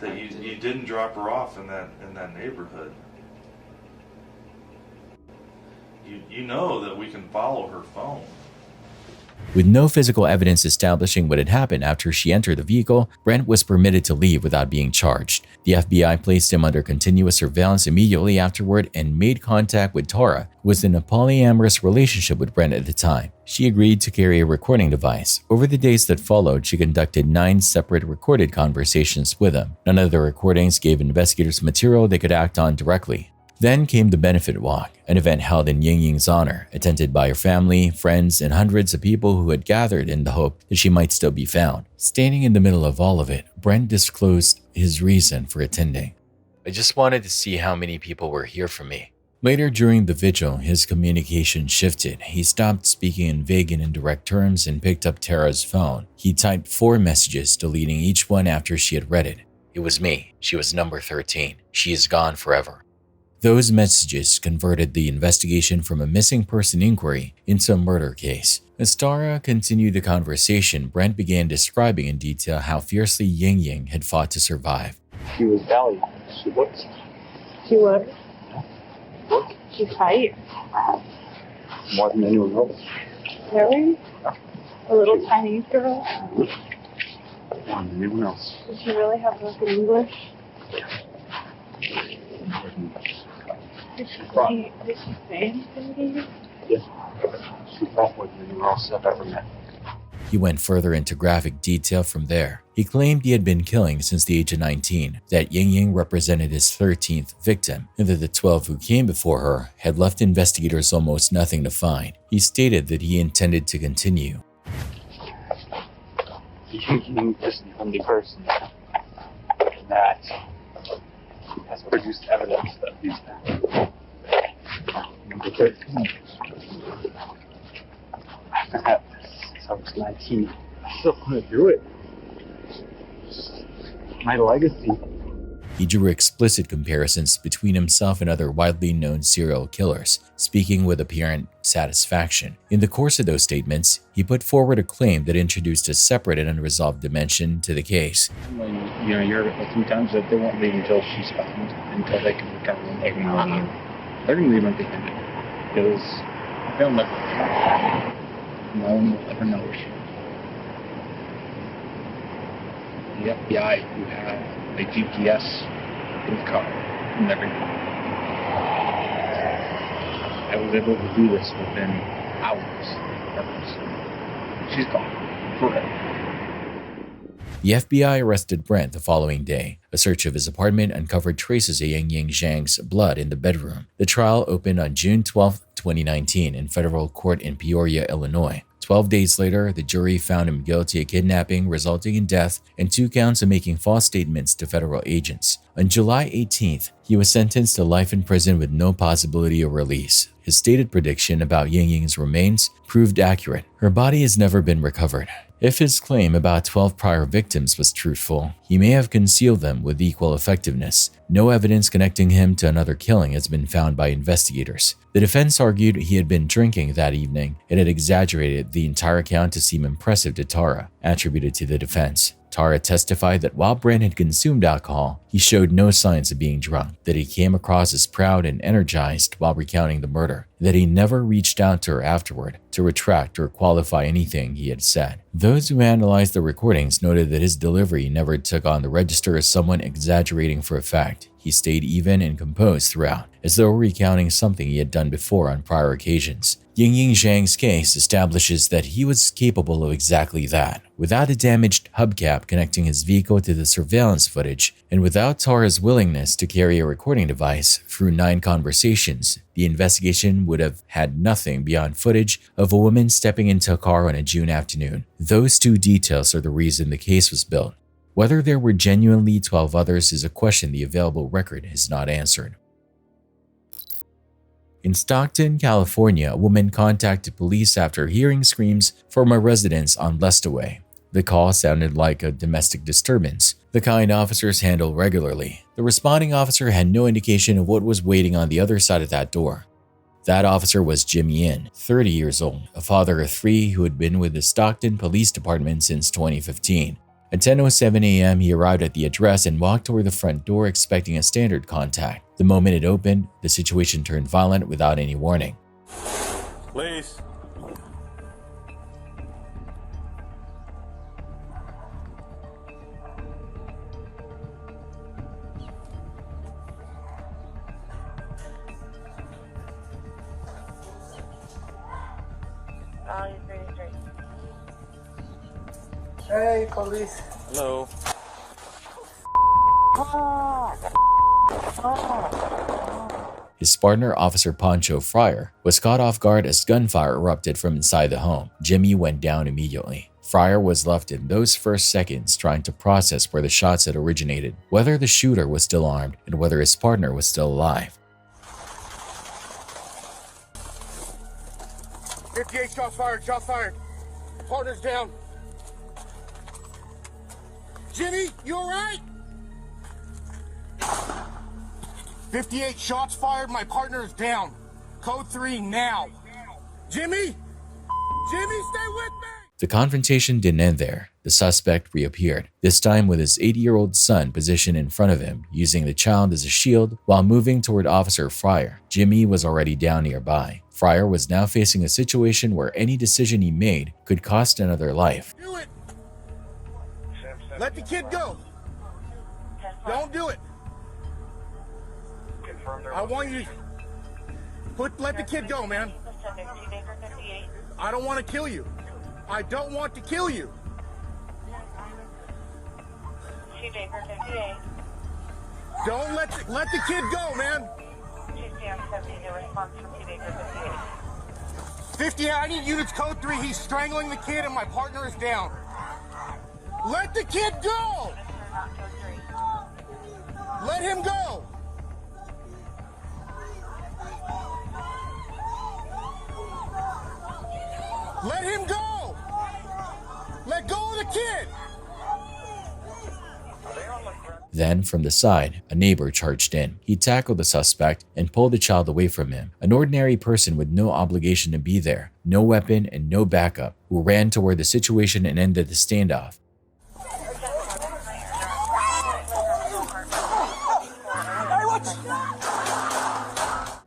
that you didn't drop her off in that neighborhood. You know that we can follow her phone. With no physical evidence establishing what had happened after she entered the vehicle, Brent was permitted to leave without being charged. The FBI placed him under continuous surveillance immediately afterward and made contact with Tara, who was in a polyamorous relationship with Brent at the time. She agreed to carry a recording device. Over the days that followed, she conducted 9 separate recorded conversations with him. None of the recordings gave investigators material they could act on directly. Then came the benefit walk, an event held in Yingying's honor, attended by her family, friends, and hundreds of people who had gathered in the hope that she might still be found. Standing in the middle of all of it, Brent disclosed his reason for attending. I just wanted to see how many people were here for me. Later during the vigil, his communication shifted. He stopped speaking in vague and indirect terms and picked up Tara's phone. He typed 4 messages, deleting each one after she had read it. It was me. She was number 13. She is gone forever. Those messages converted the investigation from a missing person inquiry into a murder case. As Tara continued the conversation, Brent began describing in detail how fiercely Yingying had fought to survive. She was valiant. She looked. She what? You fight? More than anyone else. Really? A little Chinese girl? More than anyone else. Did she really have broken English? Did she say anything to you? Yeah. She fought more than anyone else I've ever met. He went further into graphic detail from there. He claimed he had been killing since the age of 19, that Ying Ying represented his 13th victim, and that the 12 who came before her had left investigators almost nothing to find. He stated that he intended to continue. Ying Ying is the only person that has produced evidence of these things. Number 13. I've had this since I was 19. I still want to do it. My legacy. He drew explicit comparisons between himself and other widely known serial killers, speaking with apparent satisfaction. In the course of those statements, he put forward a claim that introduced a separate and unresolved dimension to the case. When you hear sometimes that they won't leave until she's found, until they can recover and they're going to leave empty-handed. Because they'll never know. No one will ever know where she is. The FBI, who have a GPS in the car and everything. I was able to do this within hours. She's gone forever. The FBI arrested Brent the following day. A search of his apartment uncovered traces of Ying Ying Zhang's blood in the bedroom. The trial opened on June 12, 2019 in federal court in Peoria, Illinois. 12 days later, the jury found him guilty of kidnapping resulting in death and 2 counts of making false statements to federal agents. On July 18th, he was sentenced to life in prison with no possibility of release. His stated prediction about Ying Ying's remains proved accurate. Her body has never been recovered. If his claim about 12 prior victims was truthful, he may have concealed them with equal effectiveness. No evidence connecting him to another killing has been found by investigators. The defense argued he had been drinking that evening and had exaggerated the entire account to seem impressive to Tara, attributed to the defense. Tara testified that while Brent had consumed alcohol, he showed no signs of being drunk, that he came across as proud and energized while recounting the murder, that he never reached out to her afterward to retract or qualify anything he had said. Those who analyzed the recordings noted that his delivery never took on the register as someone exaggerating for effect. He stayed even and composed throughout, as though recounting something he had done before on prior occasions. Ying Ying Zhang's case establishes that he was capable of exactly that. Without a damaged hubcap connecting his vehicle to the surveillance footage, and without Tara's willingness to carry a recording device through 9 conversations, the investigation would have had nothing beyond footage of a woman stepping into a car on a June afternoon. Those 2 details are the reason the case was built. Whether there were genuinely 12 others is a question the available record has not answered. In Stockton, California, a woman contacted police after hearing screams from a residence on Lestaway. The call sounded like a domestic disturbance, the kind officers handle regularly. The responding officer had no indication of what was waiting on the other side of that door. That officer was Jim Yin, 30 years old, a father of 3 who had been with the Stockton Police Department since 2015. At 10:07 a.m., he arrived at the address and walked toward the front door expecting a standard contact. The moment it opened, the situation turned violent without any warning. Please. Hey, police. Hello. His partner, Officer Pancho Fryer, was caught off guard as gunfire erupted from inside the home. Jimmy went down immediately. Fryer was left in those first seconds trying to process where the shots had originated, whether the shooter was still armed, and whether his partner was still alive. 58 shots fired, shots fired. Partner's down. Jimmy, you alright? 58 shots fired, my partner is down. Code 3 now. Jimmy? Jimmy, stay with me! The confrontation didn't end there. The suspect reappeared, this time with his 80-year-old son positioned in front of him, using the child as a shield while moving toward Officer Fryer. Jimmy was already down nearby. Fryer was now facing a situation where any decision he made could cost another life. Do it! Let the kid go! Don't do it! I want you to let the kid go, man. I don't want to kill you. I don't want to kill you. Don't let the kid go, man. 50, I need units code 3. He's strangling the kid and my partner is down. Let the kid go! Let him go! Let him go! Let go of the kid! Then, from the side, a neighbor charged in. He tackled the suspect and pulled the child away from him. An ordinary person with no obligation to be there, no weapon and no backup, who ran toward the situation and ended the standoff.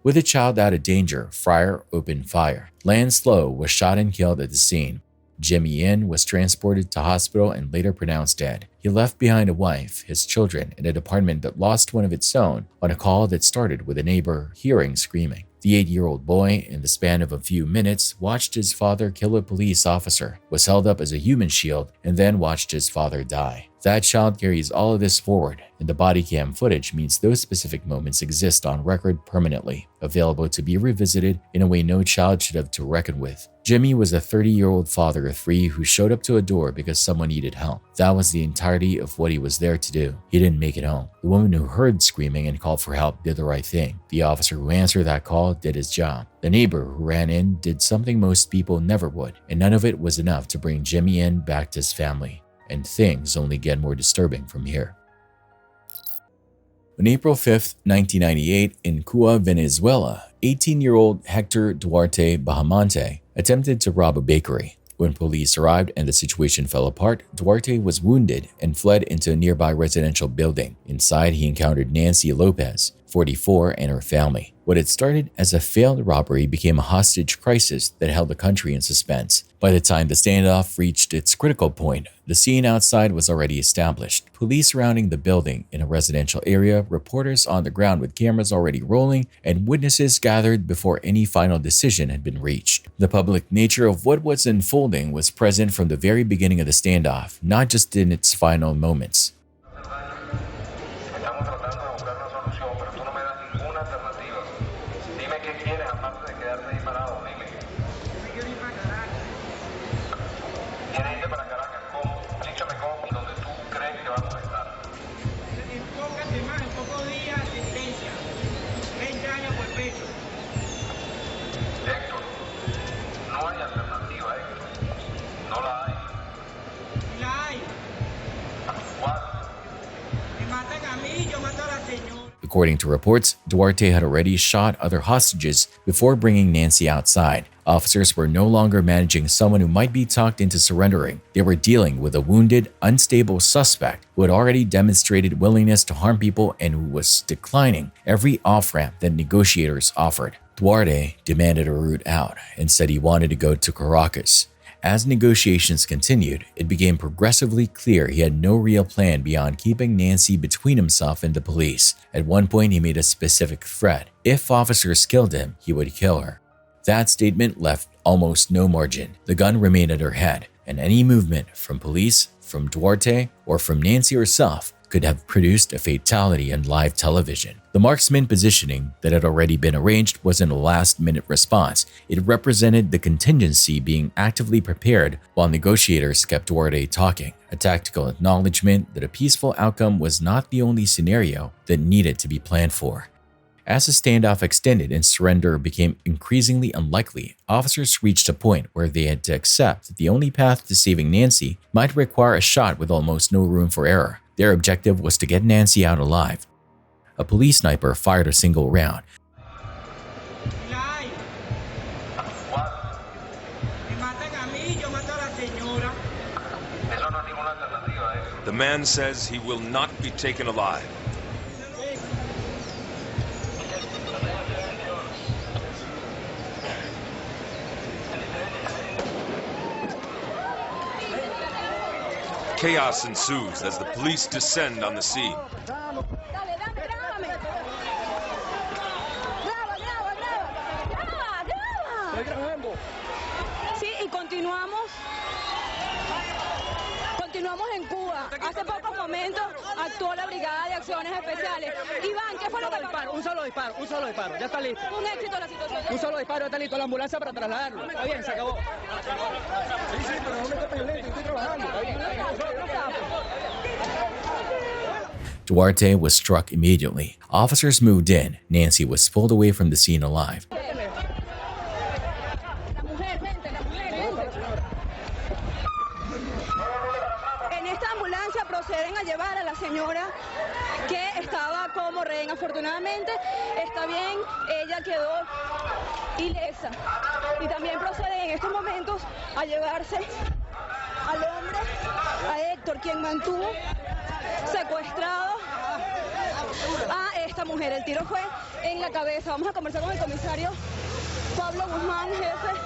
With the child out of danger, Fryer opened fire. Lance Lowe was shot and killed at the scene. Jimmy Yin was transported to hospital and later pronounced dead. He left behind a wife, his children, and a department that lost one of its own on a call that started with a neighbor hearing screaming. The 8-year-old boy, in the span of a few minutes, watched his father kill a police officer, was held up as a human shield, and then watched his father die. That child carries all of this forward, and the body cam footage means those specific moments exist on record permanently, available to be revisited in a way no child should have to reckon with. Jimmy was a 30-year-old father of 3 who showed up to a door because someone needed help. That was the entirety of what he was there to do. He didn't make it home. The woman who heard screaming and called for help did the right thing. The officer who answered that call did his job. The neighbor who ran in did something most people never would, and none of it was enough to bring Jimmy in back to his family. And things only get more disturbing from here. On April 5, 1998, in Cuba, Venezuela, 18-year-old Hector Duarte Bahamonte attempted to rob a bakery. When police arrived and the situation fell apart, Duarte was wounded and fled into a nearby residential building. Inside, he encountered Nancy Lopez, 44, and her family. What had started as a failed robbery became a hostage crisis that held the country in suspense. By the time the standoff reached its critical point, the scene outside was already established. Police surrounding the building in a residential area, reporters on the ground with cameras already rolling, and witnesses gathered before any final decision had been reached. The public nature of what was unfolding was present from the very beginning of the standoff, not just in its final moments. According to reports, Duarte had already shot other hostages before bringing Nancy outside. Officers were no longer managing someone who might be talked into surrendering. They were dealing with a wounded, unstable suspect who had already demonstrated willingness to harm people and who was declining every off-ramp that negotiators offered. Duarte demanded a route out and said he wanted to go to Caracas. As negotiations continued, it became progressively clear he had no real plan beyond keeping Nancy between himself and the police. At one point, he made a specific threat. If officers killed him, he would kill her. That statement left almost no margin. The gun remained at her head, and any movement from police, from Duarte, or from Nancy herself could have produced a fatality on live television. The marksman positioning that had already been arranged wasn't a last-minute response. It represented the contingency being actively prepared while negotiators kept Duarte talking, a tactical acknowledgement that a peaceful outcome was not the only scenario that needed to be planned for. As the standoff extended and surrender became increasingly unlikely, officers reached a point where they had to accept that the only path to saving Nancy might require a shot with almost no room for error. Their objective was to get Nancy out alive. A police sniper fired a single round. The man says he will not be taken alive. Chaos ensues as the police descend on the scene. Sí, y continuamos en Cuba. Hace pocos momentos actuó la Brigada de Acciones Especiales. Iván, ¿qué fue lo que pasó? Un solo disparo, ya está listo. Un éxito la situación. Un solo disparo, ya está listo la ambulancia para trasladarlo. Está bien, se acabó. Sí, pero no me esté pendiente, estoy trabajando. Duarte was struck immediately. Officers moved in. Nancy was pulled away from the scene alive. Proceden a llevar a la señora que estaba como rehén. Afortunadamente está bien, ella quedó ilesa. Y también proceden en estos momentos a llevarse al hombre, a Héctor, quien mantuvo secuestrado a esta mujer. El tiro fue en la cabeza. Vamos a conversar con el comisario Pablo Guzmán, jefe.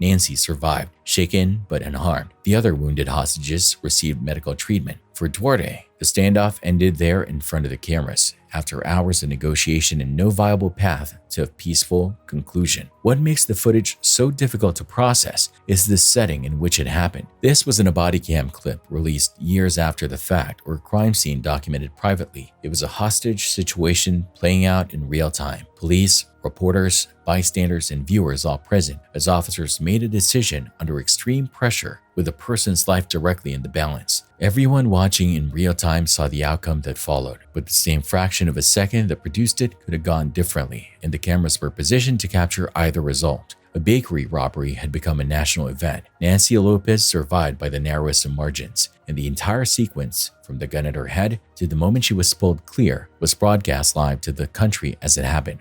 Nancy survived, shaken but unharmed. The other wounded hostages received medical treatment. For Duarte, the standoff ended there in front of the cameras, after hours of negotiation and no viable path to a peaceful conclusion. What makes the footage so difficult to process is the setting in which it happened. This wasn't a body cam clip released years after the fact or a crime scene documented privately. It was a hostage situation playing out in real time. Police, reporters, bystanders, and viewers all present as officers made a decision under extreme pressure with a person's life directly in the balance. Everyone watching in real time saw the outcome that followed, but the same fraction of a second that produced it could have gone differently, and the cameras were positioned to capture either result. A bakery robbery had become a national event. Nancy Lopez survived by the narrowest of margins, and the entire sequence, from the gun at her head to the moment she was pulled clear, was broadcast live to the country as it happened.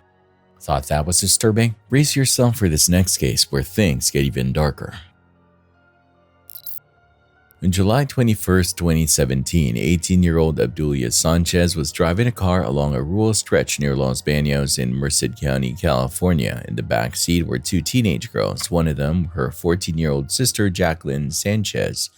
Thought that was disturbing? Brace yourself for this next case where things get even darker. On July 21, 2017, 18-year-old Abdulia Sanchez was driving a car along a rural stretch near Los Baños in Merced County, California. In the back seat were two teenage girls, one of them her 14-year-old sister Jacqueline Sanchez.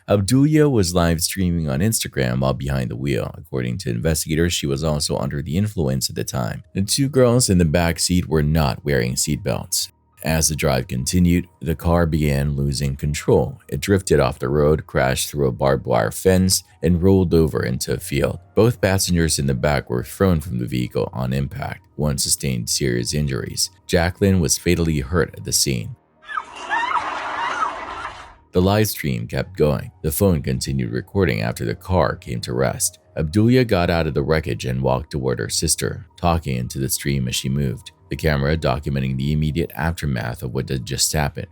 Abdulia was live streaming on Instagram while behind the wheel. According to investigators, she was also under the influence at the time. The two girls in the back seat were not wearing seatbelts. As the drive continued, the car began losing control. It drifted off the road, crashed through a barbed wire fence, and rolled over into a field. Both passengers in the back were thrown from the vehicle on impact. One sustained serious injuries. Jacqueline was fatally hurt at the scene. The live stream kept going. The phone continued recording after the car came to rest. Abdulia got out of the wreckage and walked toward her sister, talking into the stream as she moved, the camera documenting the immediate aftermath of what had just happened.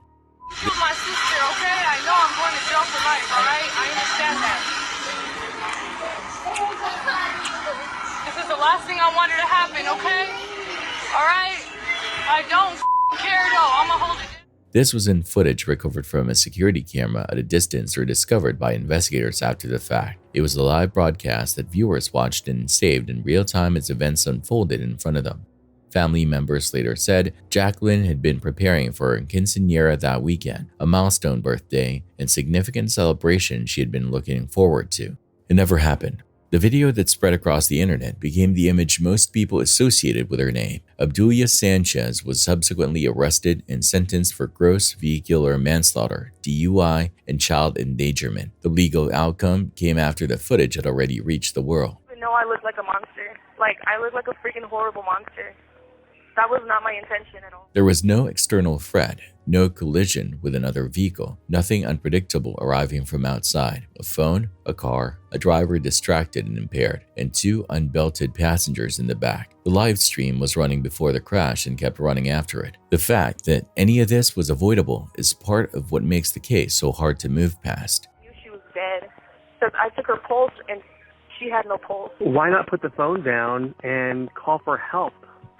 You're my sister, okay? I know I'm going to jail for life, alright? I understand that. This is the last thing I wanted to happen, okay? Alright? I don't care though. I'ma hold it. This was in footage recovered from a security camera at a distance or discovered by investigators after the fact. It was a live broadcast that viewers watched and saved in real time as events unfolded in front of them. Family members later said Jacqueline had been preparing for her quinceañera that weekend, a milestone birthday and significant celebration she had been looking forward to. It never happened. The video that spread across the internet became the image most people associated with her name. Abdulia Sanchez was subsequently arrested and sentenced for gross vehicular manslaughter, DUI, and child endangerment. The legal outcome came after the footage had already reached the world. No, I look like a monster. I look like a freaking horrible monster. That was not my intention at all. There was no external threat, no collision with another vehicle, nothing unpredictable arriving from outside. A phone, a car, a driver distracted and impaired, and two unbelted passengers in the back. The live stream was running before the crash and kept running after it. The fact that any of this was avoidable is part of what makes the case so hard to move past. I knew she was dead. Because I took her pulse and she had no pulse. Why not put the phone down and call for help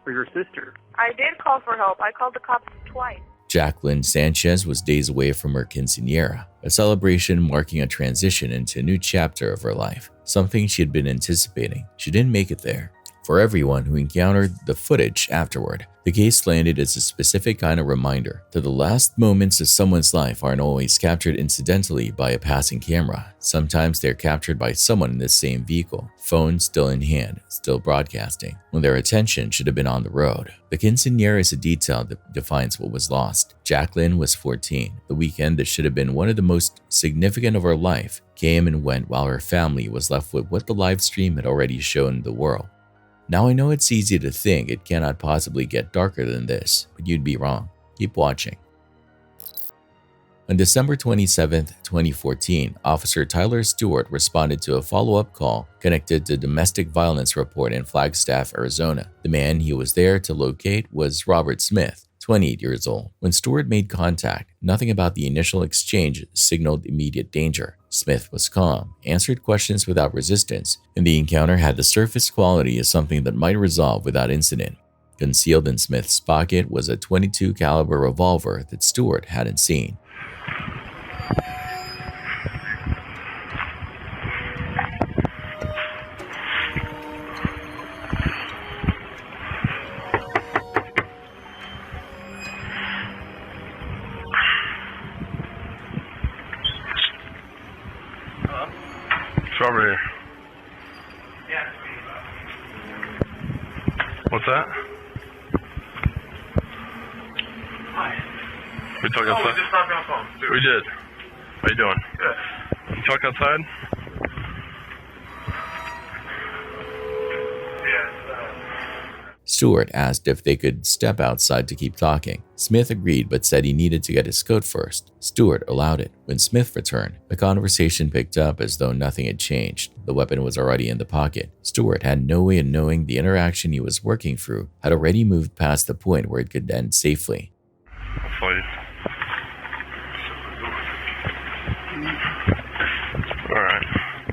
for your sister? I did call for help. I called the cops twice. Jacqueline Sanchez was days away from her quinceañera, a celebration marking a transition into a new chapter of her life, something she had been anticipating. She didn't make it there. For everyone who encountered the footage afterward, the case landed as a specific kind of reminder that the last moments of someone's life aren't always captured incidentally by a passing camera. Sometimes they're captured by someone in the same vehicle, phone still in hand, still broadcasting, when their attention should have been on the road. The quinceañera is a detail that defines what was lost. Jacqueline was 14. The weekend that should have been one of the most significant of her life came and went while her family was left with what the live stream had already shown the world. Now I know it's easy to think it cannot possibly get darker than this, but you'd be wrong. Keep watching. On December 27, 2014, Officer Tyler Stewart responded to a follow-up call connected to a domestic violence report in Flagstaff, Arizona. The man he was there to locate was Robert Smith, 28 years old. When Stewart made contact, nothing about the initial exchange signaled immediate danger. Smith was calm, answered questions without resistance, and the encounter had the surface quality of something that might resolve without incident. Concealed in Smith's pocket was a .22 caliber revolver that Stewart hadn't seen. Over here. What's that? Hi. We talk outside? We just talked on the phone. Too. We did. How you doing? Good. You talk outside? Stewart asked if they could step outside to keep talking. Smith agreed but said he needed to get his coat first. Stewart allowed it. When Smith returned, the conversation picked up as though nothing had changed. The weapon was already in the pocket. Stewart had no way of knowing the interaction he was working through had already moved past the point where it could end safely. Alright.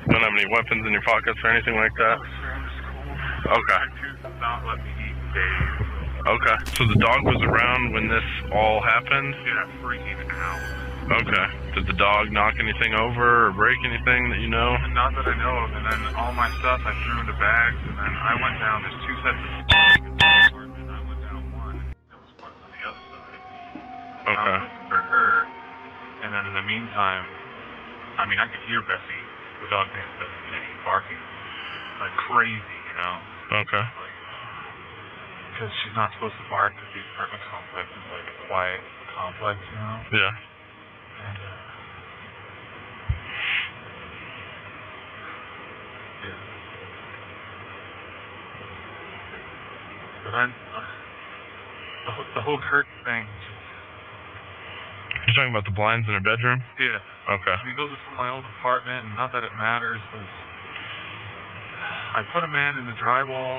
Don't have any weapons in your pockets or anything like that? Okay. Okay. So the dog was around when this all happened? Yeah, freaking out. Okay. Did the dog knock anything over or break anything that you know? Not that I know of. And then all my stuff I threw into bags, and then I went down. There's two sets of apartment. I went down one. There was one on the other side. Okay. For her. And then in the meantime, I mean, I could hear Bessie, the dog named Bessie, barking like crazy, you know? Okay. Because she's not supposed to bark because the apartment complex is like a quiet complex, you know? Yeah. And, yeah. But the whole curtain thing. You're talking about the blinds in her bedroom? Yeah. Okay. I mean, those are from my old apartment, and not that it matters, but I put a man in the drywall.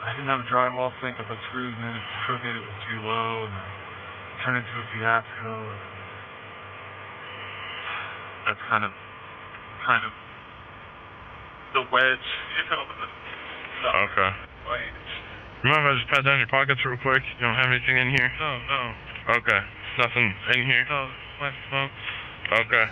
I didn't have a drywall sink. I put screws in it. It's crooked. It was too low, and it turned into a fiasco. That's kind of the wedge, you know. Okay. You mind if I just pat down your pockets real quick? You don't have anything in here? No. Okay. Nothing in here? No, my smoke. Okay.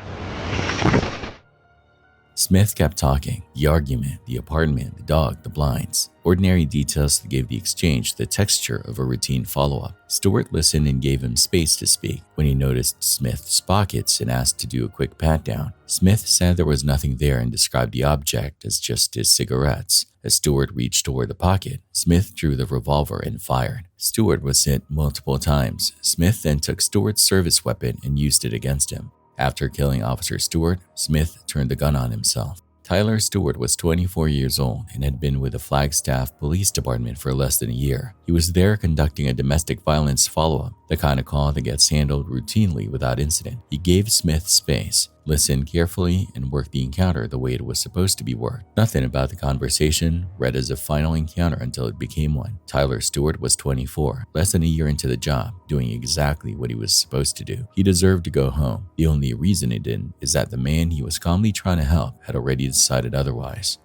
Smith kept talking. The argument, the apartment, the dog, the blinds. Ordinary details that gave the exchange the texture of a routine follow-up. Stewart listened and gave him space to speak. When he noticed Smith's pockets and asked to do a quick pat-down, Smith said there was nothing there and described the object as just his cigarettes. As Stewart reached toward the pocket, Smith drew the revolver and fired. Stewart was hit multiple times. Smith then took Stewart's service weapon and used it against him. After killing Officer Stewart, Smith turned the gun on himself. Tyler Stewart was 24 years old and had been with the Flagstaff Police Department for less than a year. He was there conducting a domestic violence follow-up, the kind of call that gets handled routinely without incident. He gave Smith space, listened carefully, and worked the encounter the way it was supposed to be worked. Nothing about the conversation read as a final encounter until it became one. Tyler Stewart was 24, less than a year into the job, doing exactly what he was supposed to do. He deserved to go home. The only reason he didn't is that the man he was calmly trying to help had already decided otherwise.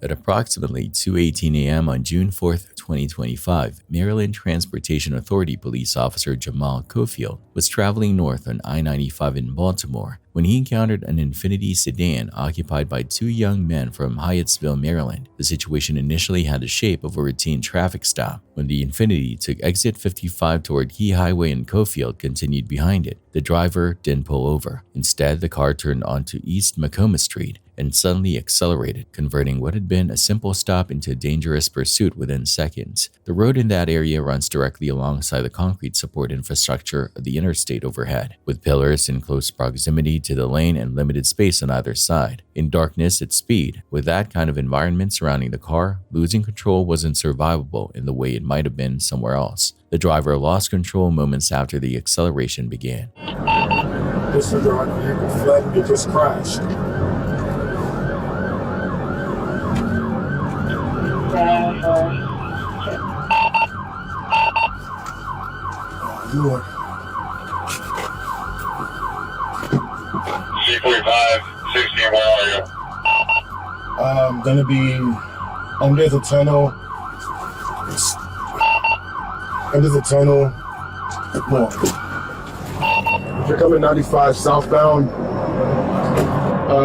At approximately 2:18 a.m. on June 4, 2025, Maryland Transportation Authority police officer Jamal Cofield was traveling north on I-95 in Baltimore when he encountered an Infiniti sedan occupied by two young men from Hyattsville, Maryland. The situation initially had the shape of a routine traffic stop. When the Infiniti took exit 55 toward Key Highway and Cofield continued behind it, the driver didn't pull over. Instead, the car turned onto East Macomb Street and suddenly accelerated, converting what had been a simple stop into a dangerous pursuit within seconds. The road in that area runs directly alongside the concrete support infrastructure of the interstate overhead, with pillars in close proximity to the lane and limited space on either side. In darkness at speed, with that kind of environment surrounding the car, losing control wasn't survivable in the way it might have been somewhere else. The driver lost control moments after the acceleration began. This is our vehicle flattened, it just crashed. Lord. C45, 16, where are you? Gonna be there's a tunnel. And there's a tunnel. More. You're coming 95 southbound.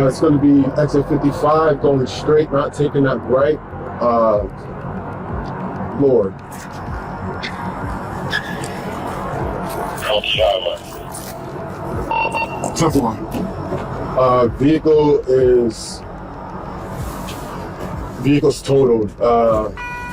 It's gonna be exit 55 going straight, not taking that right. Lord. Tough one. Vehicle's totaled.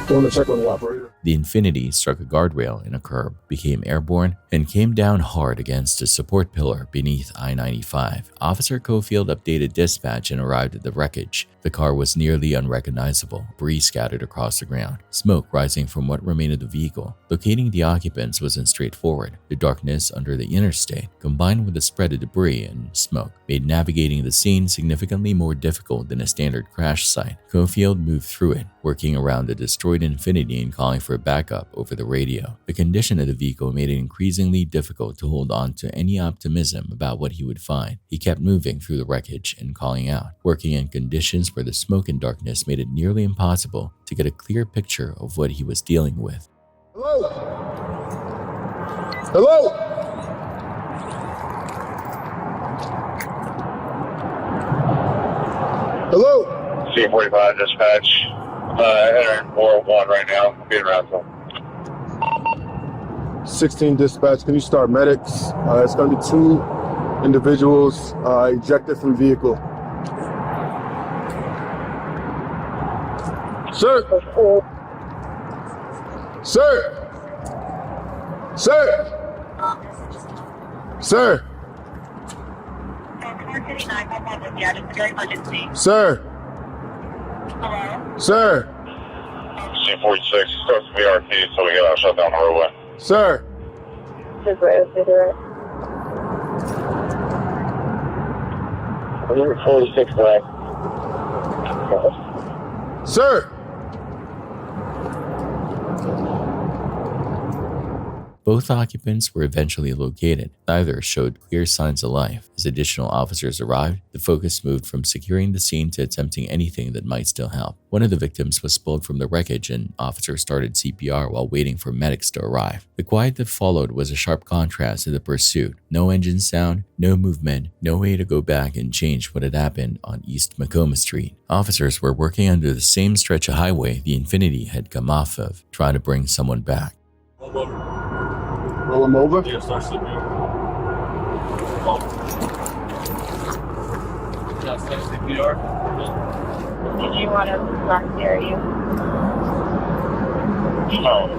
Going to check on the operator. The Infiniti struck a guardrail in a curb, became airborne, and came down hard against a support pillar beneath I-95. Officer Cofield updated dispatch and arrived at the wreckage. The car was nearly unrecognizable, debris scattered across the ground, smoke rising from what remained of the vehicle. Locating the occupants wasn't straightforward. The darkness under the interstate, combined with the spread of debris and smoke, made navigating the scene significantly more difficult than a standard crash site. Cofield moved through it, working around the destroyed Infiniti and calling for backup over the radio. The condition of the vehicle made it increasingly difficult to hold on to any optimism about what he would find. He kept moving through the wreckage and calling out, working in conditions where the smoke and darkness made it nearly impossible to get a clear picture of what he was dealing with. Hello? Hello? Hello? C45 dispatch. Entering 401 right now. Being around some. 16 dispatch, can you start medics? It's going to be 2 individuals ejected from vehicle. Sir! Sir! Sir! Sir! Sir! Sir! C46 starts VRT so we get shut down the roadway. Sir! Just right, let's do it. 46 away. Sir! Both occupants were eventually located. Neither showed clear signs of life. As additional officers arrived, the focus moved from securing the scene to attempting anything that might still help. One of the victims was pulled from the wreckage and officers started CPR while waiting for medics to arrive. The quiet that followed was a sharp contrast to the pursuit. No engine sound, no movement, no way to go back and change what had happened on East Macomb Street. Officers were working under the same stretch of highway the Infiniti had come off of, trying to bring someone back. Roll him over? Yeah, start sleeping. Do you want to start there, you? Oh,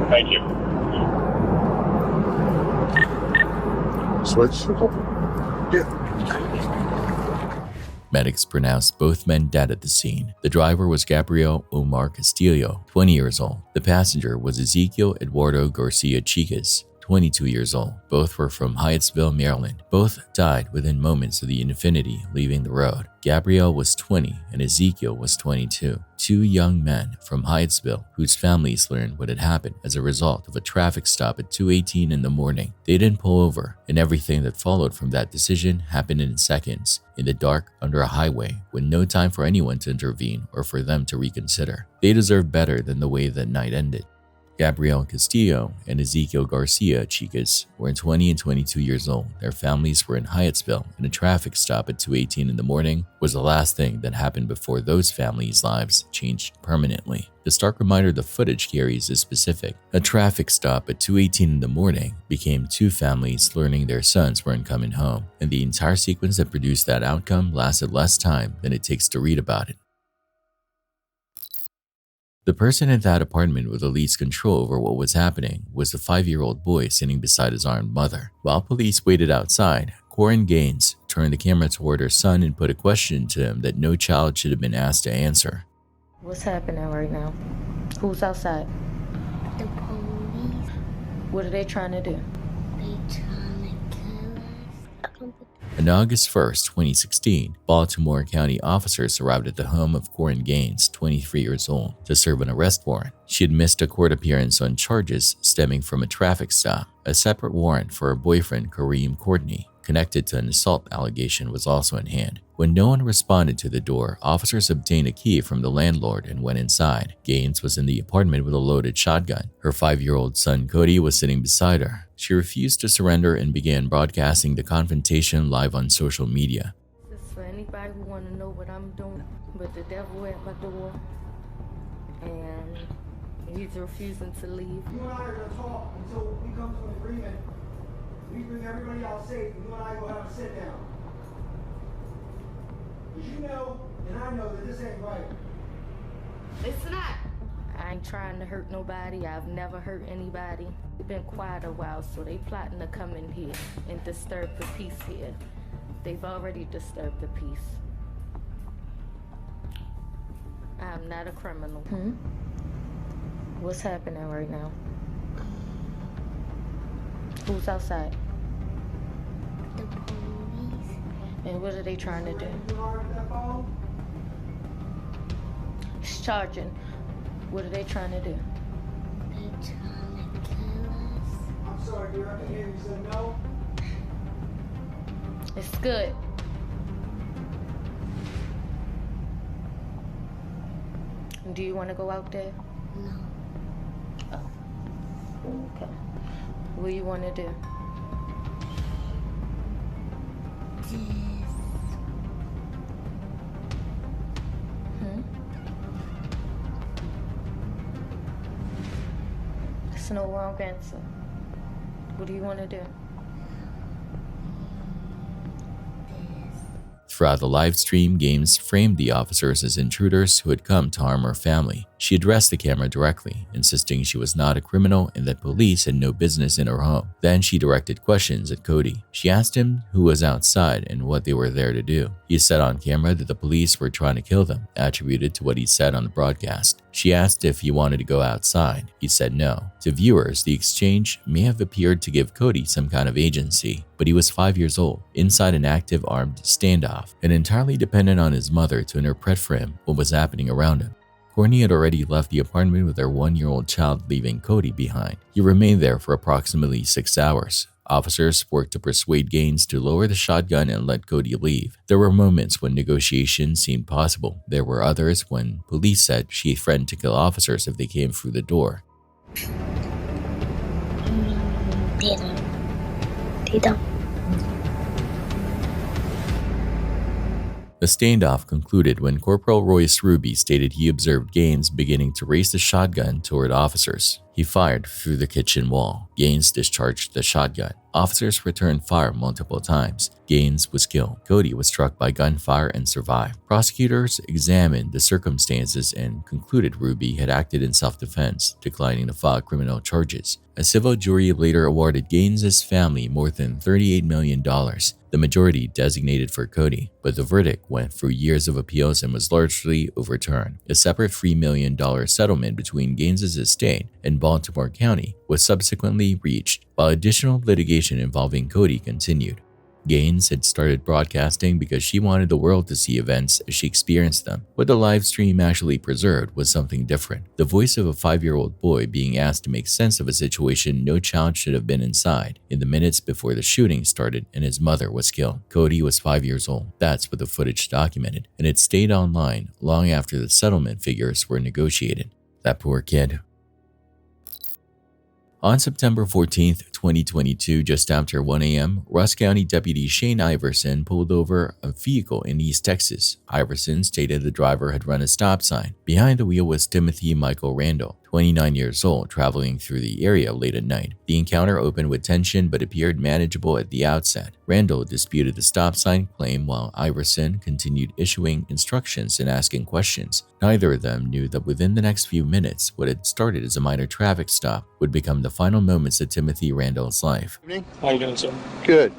thank you. Switch. Yeah. Medics pronounced both men dead at the scene. The driver was Gabriel Omar Castillo, 20 years old. The passenger was Ezekiel Eduardo Garcia Chicas, 22 years old. Both were from Hyattsville, Maryland. Both died within moments of the Infinity leaving the road. Gabrielle was 20 and Ezekiel was 22, two young men from Hyattsville whose families learned what had happened as a result of a traffic stop at 2:18 in the morning. They didn't pull over, and everything that followed from that decision happened in seconds, in the dark under a highway, with no time for anyone to intervene or for them to reconsider. They deserved better than the way that night ended. Gabrielle Castillo and Ezekiel Garcia Chicas were 20 and 22 years old. Their families were in Hyattsville, and a traffic stop at 2:18 in the morning was the last thing that happened before those families' lives changed permanently. The stark reminder the footage carries is specific. A traffic stop at 2:18 in the morning became two families learning their sons weren't coming home, and the entire sequence that produced that outcome lasted less time than it takes to read about it. The person in that apartment with the least control over what was happening was the 5-year-old boy sitting beside his armed mother. While police waited outside, Corinne Gaines turned the camera toward her son and put a question to him that no child should have been asked to answer. What's happening right now? Who's outside? The police. What are they trying to do? They trying to kill us. On August 1st, 2016, Baltimore County officers arrived at the home of Corinne Gaines, 23 years old, to serve an arrest warrant. She had missed a court appearance on charges stemming from a traffic stop. A separate warrant for her boyfriend, Kareem Courtney, connected to an assault allegation, was also in hand. When no one responded to the door, officers obtained a key from the landlord and went inside. Gaines was in the apartment with a loaded shotgun. Her 5-year-old son, Cody, was sitting beside her. She refused to surrender and began broadcasting the confrontation live on social media. This is for anybody who want to know what I'm doing, but the devil at my door, and he's refusing to leave. You and I are going to talk until we come to an agreement. We bring everybody out safe, and you and I will have a sit down. Because you know, and I know that this ain't right. It's not. I ain't trying to hurt nobody. I've never hurt anybody. We've been quiet a while, so they plotting to come in here and disturb the peace here. They've already disturbed the peace. I'm not a criminal. What's happening right now? Who's outside? The police. And what are they trying to do? It's charging. What are they trying to do? They trying to kill us. I'm sorry, dear. I can hear you say no. It's good. Do you want to go out there? No. Oh. Okay. What do you want to do? There's no wrong answer. What do you want to do? Throughout the live stream, Gaines framed the officers as intruders who had come to harm her family. She addressed the camera directly, insisting she was not a criminal and that police had no business in her home. Then she directed questions at Cody. She asked him who was outside and what they were there to do. He said on camera that the police were trying to kill them, attributed to what he said on the broadcast. She asked if he wanted to go outside. He said no. To viewers, the exchange may have appeared to give Cody some kind of agency, but he was 5 years old, inside an active armed standoff, and entirely dependent on his mother to interpret for him what was happening around him. Courtney had already left the apartment with their 1-year-old child, leaving Cody behind. He remained there for approximately 6 hours. Officers worked to persuade Gaines to lower the shotgun and let Cody leave. There were moments when negotiations seemed possible. There were others when police said she threatened to kill officers if they came through the door. The standoff concluded when Corporal Royce Ruby stated he observed Gaines beginning to raise the shotgun toward officers. He fired through the kitchen wall. Gaines discharged the shotgun. Officers returned fire multiple times. Gaines was killed. Cody was struck by gunfire and survived. Prosecutors examined the circumstances and concluded Ruby had acted in self-defense, declining to file criminal charges. A civil jury later awarded Gaines's family more than $38 million, the majority designated for Cody, but the verdict went through years of appeals and was largely overturned. A separate $3 million settlement between Gaines's estate in Baltimore County was subsequently reached, while additional litigation involving Cody continued. Gaines had started broadcasting because she wanted the world to see events as she experienced them. What the live stream actually preserved was something different. The voice of a 5-year-old boy being asked to make sense of a situation no child should have been inside in the minutes before the shooting started and his mother was killed. Cody was 5 years old. That's what the footage documented, and it stayed online long after the settlement figures were negotiated. That poor kid. On September 14, 2022, just after 1 a.m., Rusk County Deputy Shane Iverson pulled over a vehicle in East Texas. Iverson stated the driver had run a stop sign. Behind the wheel was Timothy Michael Randall, 29 years old, traveling through the area late at night. The encounter opened with tension but appeared manageable at the outset. Randall disputed the stop sign claim while Iverson continued issuing instructions and asking questions. Neither of them knew that within the next few minutes, what had started as a minor traffic stop would become the final moments of Timothy Randall's life. How you doing, sir? Good.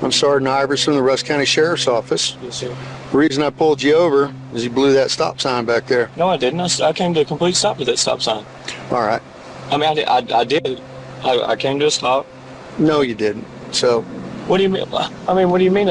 I'm Sergeant Iverson of the Rusk County Sheriff's Office. Yes, sir. The reason I pulled you over is you blew that stop sign back there. No, I didn't. I came to a complete stop with that stop sign. All right. I mean, I did. I came to a stop. No, you didn't. So. What do you mean? I mean, what do you mean?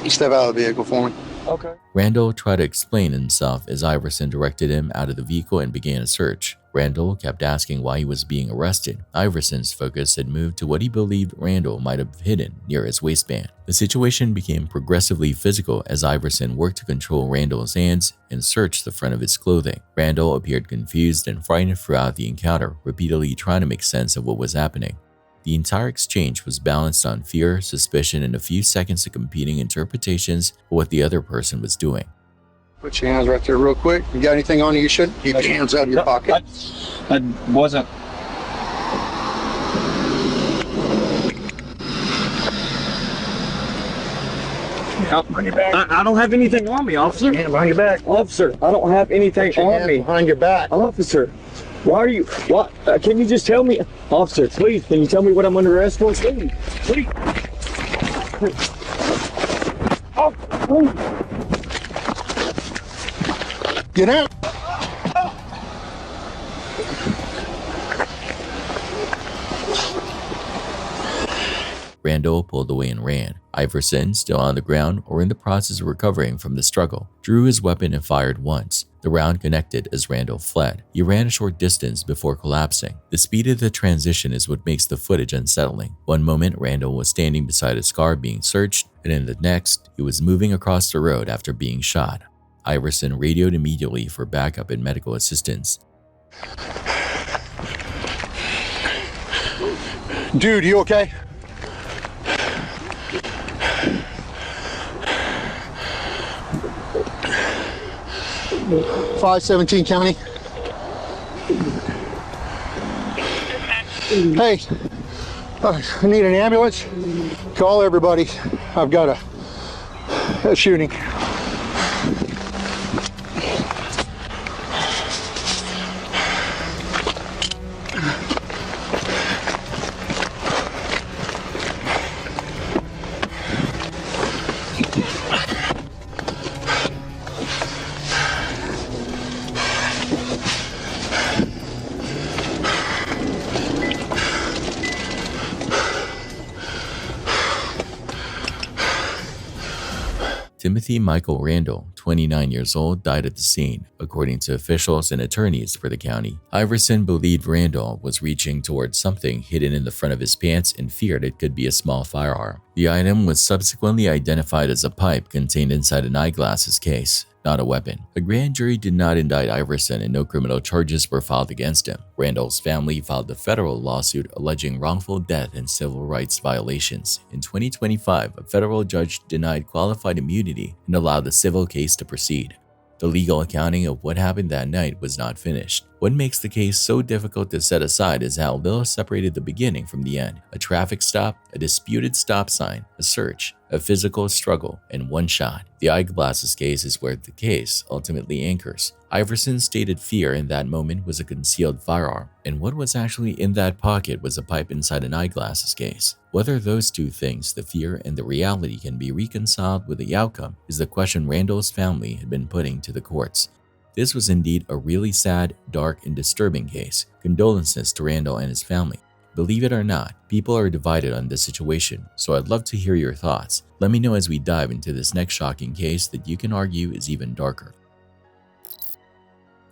You step out of the vehicle for me. Okay. Randall tried to explain himself as Iverson directed him out of the vehicle and began a search. Randall kept asking why he was being arrested. Iverson's focus had moved to what he believed Randall might have hidden near his waistband. The situation became progressively physical as Iverson worked to control Randall's hands and search the front of his clothing. Randall appeared confused and frightened throughout the encounter, repeatedly trying to make sense of what was happening. The entire exchange was balanced on fear, suspicion, and a few seconds of competing interpretations of what the other person was doing. Put your hands right there real quick. You got anything on you? You shouldn't keep your hands out of your pocket. I wasn't. Behind your back. I don't have anything on me, officer. Hand behind your back. Officer, I don't have anything on me. Behind your back. Officer, why are you? What? Can you just tell me, officer? Please, can you tell me what I'm under arrest for? Please, please. Oh, please. Get out. Randall pulled away and ran. Iverson, still on the ground or in the process of recovering from the struggle, drew his weapon and fired once. The round connected as Randall fled. He ran a short distance before collapsing. The speed of the transition is what makes the footage unsettling. One moment, Randall was standing beside his car being searched, and in the next, he was moving across the road after being shot. Iverson radioed immediately for backup and medical assistance. Dude, you okay? .517 County. Hey, I need an ambulance. Call everybody. I've got a shooting. Timothy Michael Randall, 29 years old, died at the scene, according to officials and attorneys for the county. Iverson believed Randall was reaching towards something hidden in the front of his pants and feared it could be a small firearm. The item was subsequently identified as a pipe contained inside an eyeglasses case, not a weapon. A grand jury did not indict Iverson and no criminal charges were filed against him. Randall's family filed a federal lawsuit alleging wrongful death and civil rights violations. In 2025, a federal judge denied qualified immunity and allowed the civil case to proceed. The legal accounting of what happened that night was not finished. What makes the case so difficult to set aside is how little separated the beginning from the end. A traffic stop, a disputed stop sign, a search, a physical struggle, and one shot. The eyeglasses case is where the case ultimately anchors. Iverson's stated fear in that moment was a concealed firearm, and what was actually in that pocket was a pipe inside an eyeglasses case. Whether those two things, the fear and the reality, can be reconciled with the outcome is the question Randall's family had been putting to the courts. This was indeed a really sad, dark, and disturbing case. Condolences to Randall and his family. Believe it or not, people are divided on this situation, so I'd love to hear your thoughts. Let me know as we dive into this next shocking case that you can argue is even darker.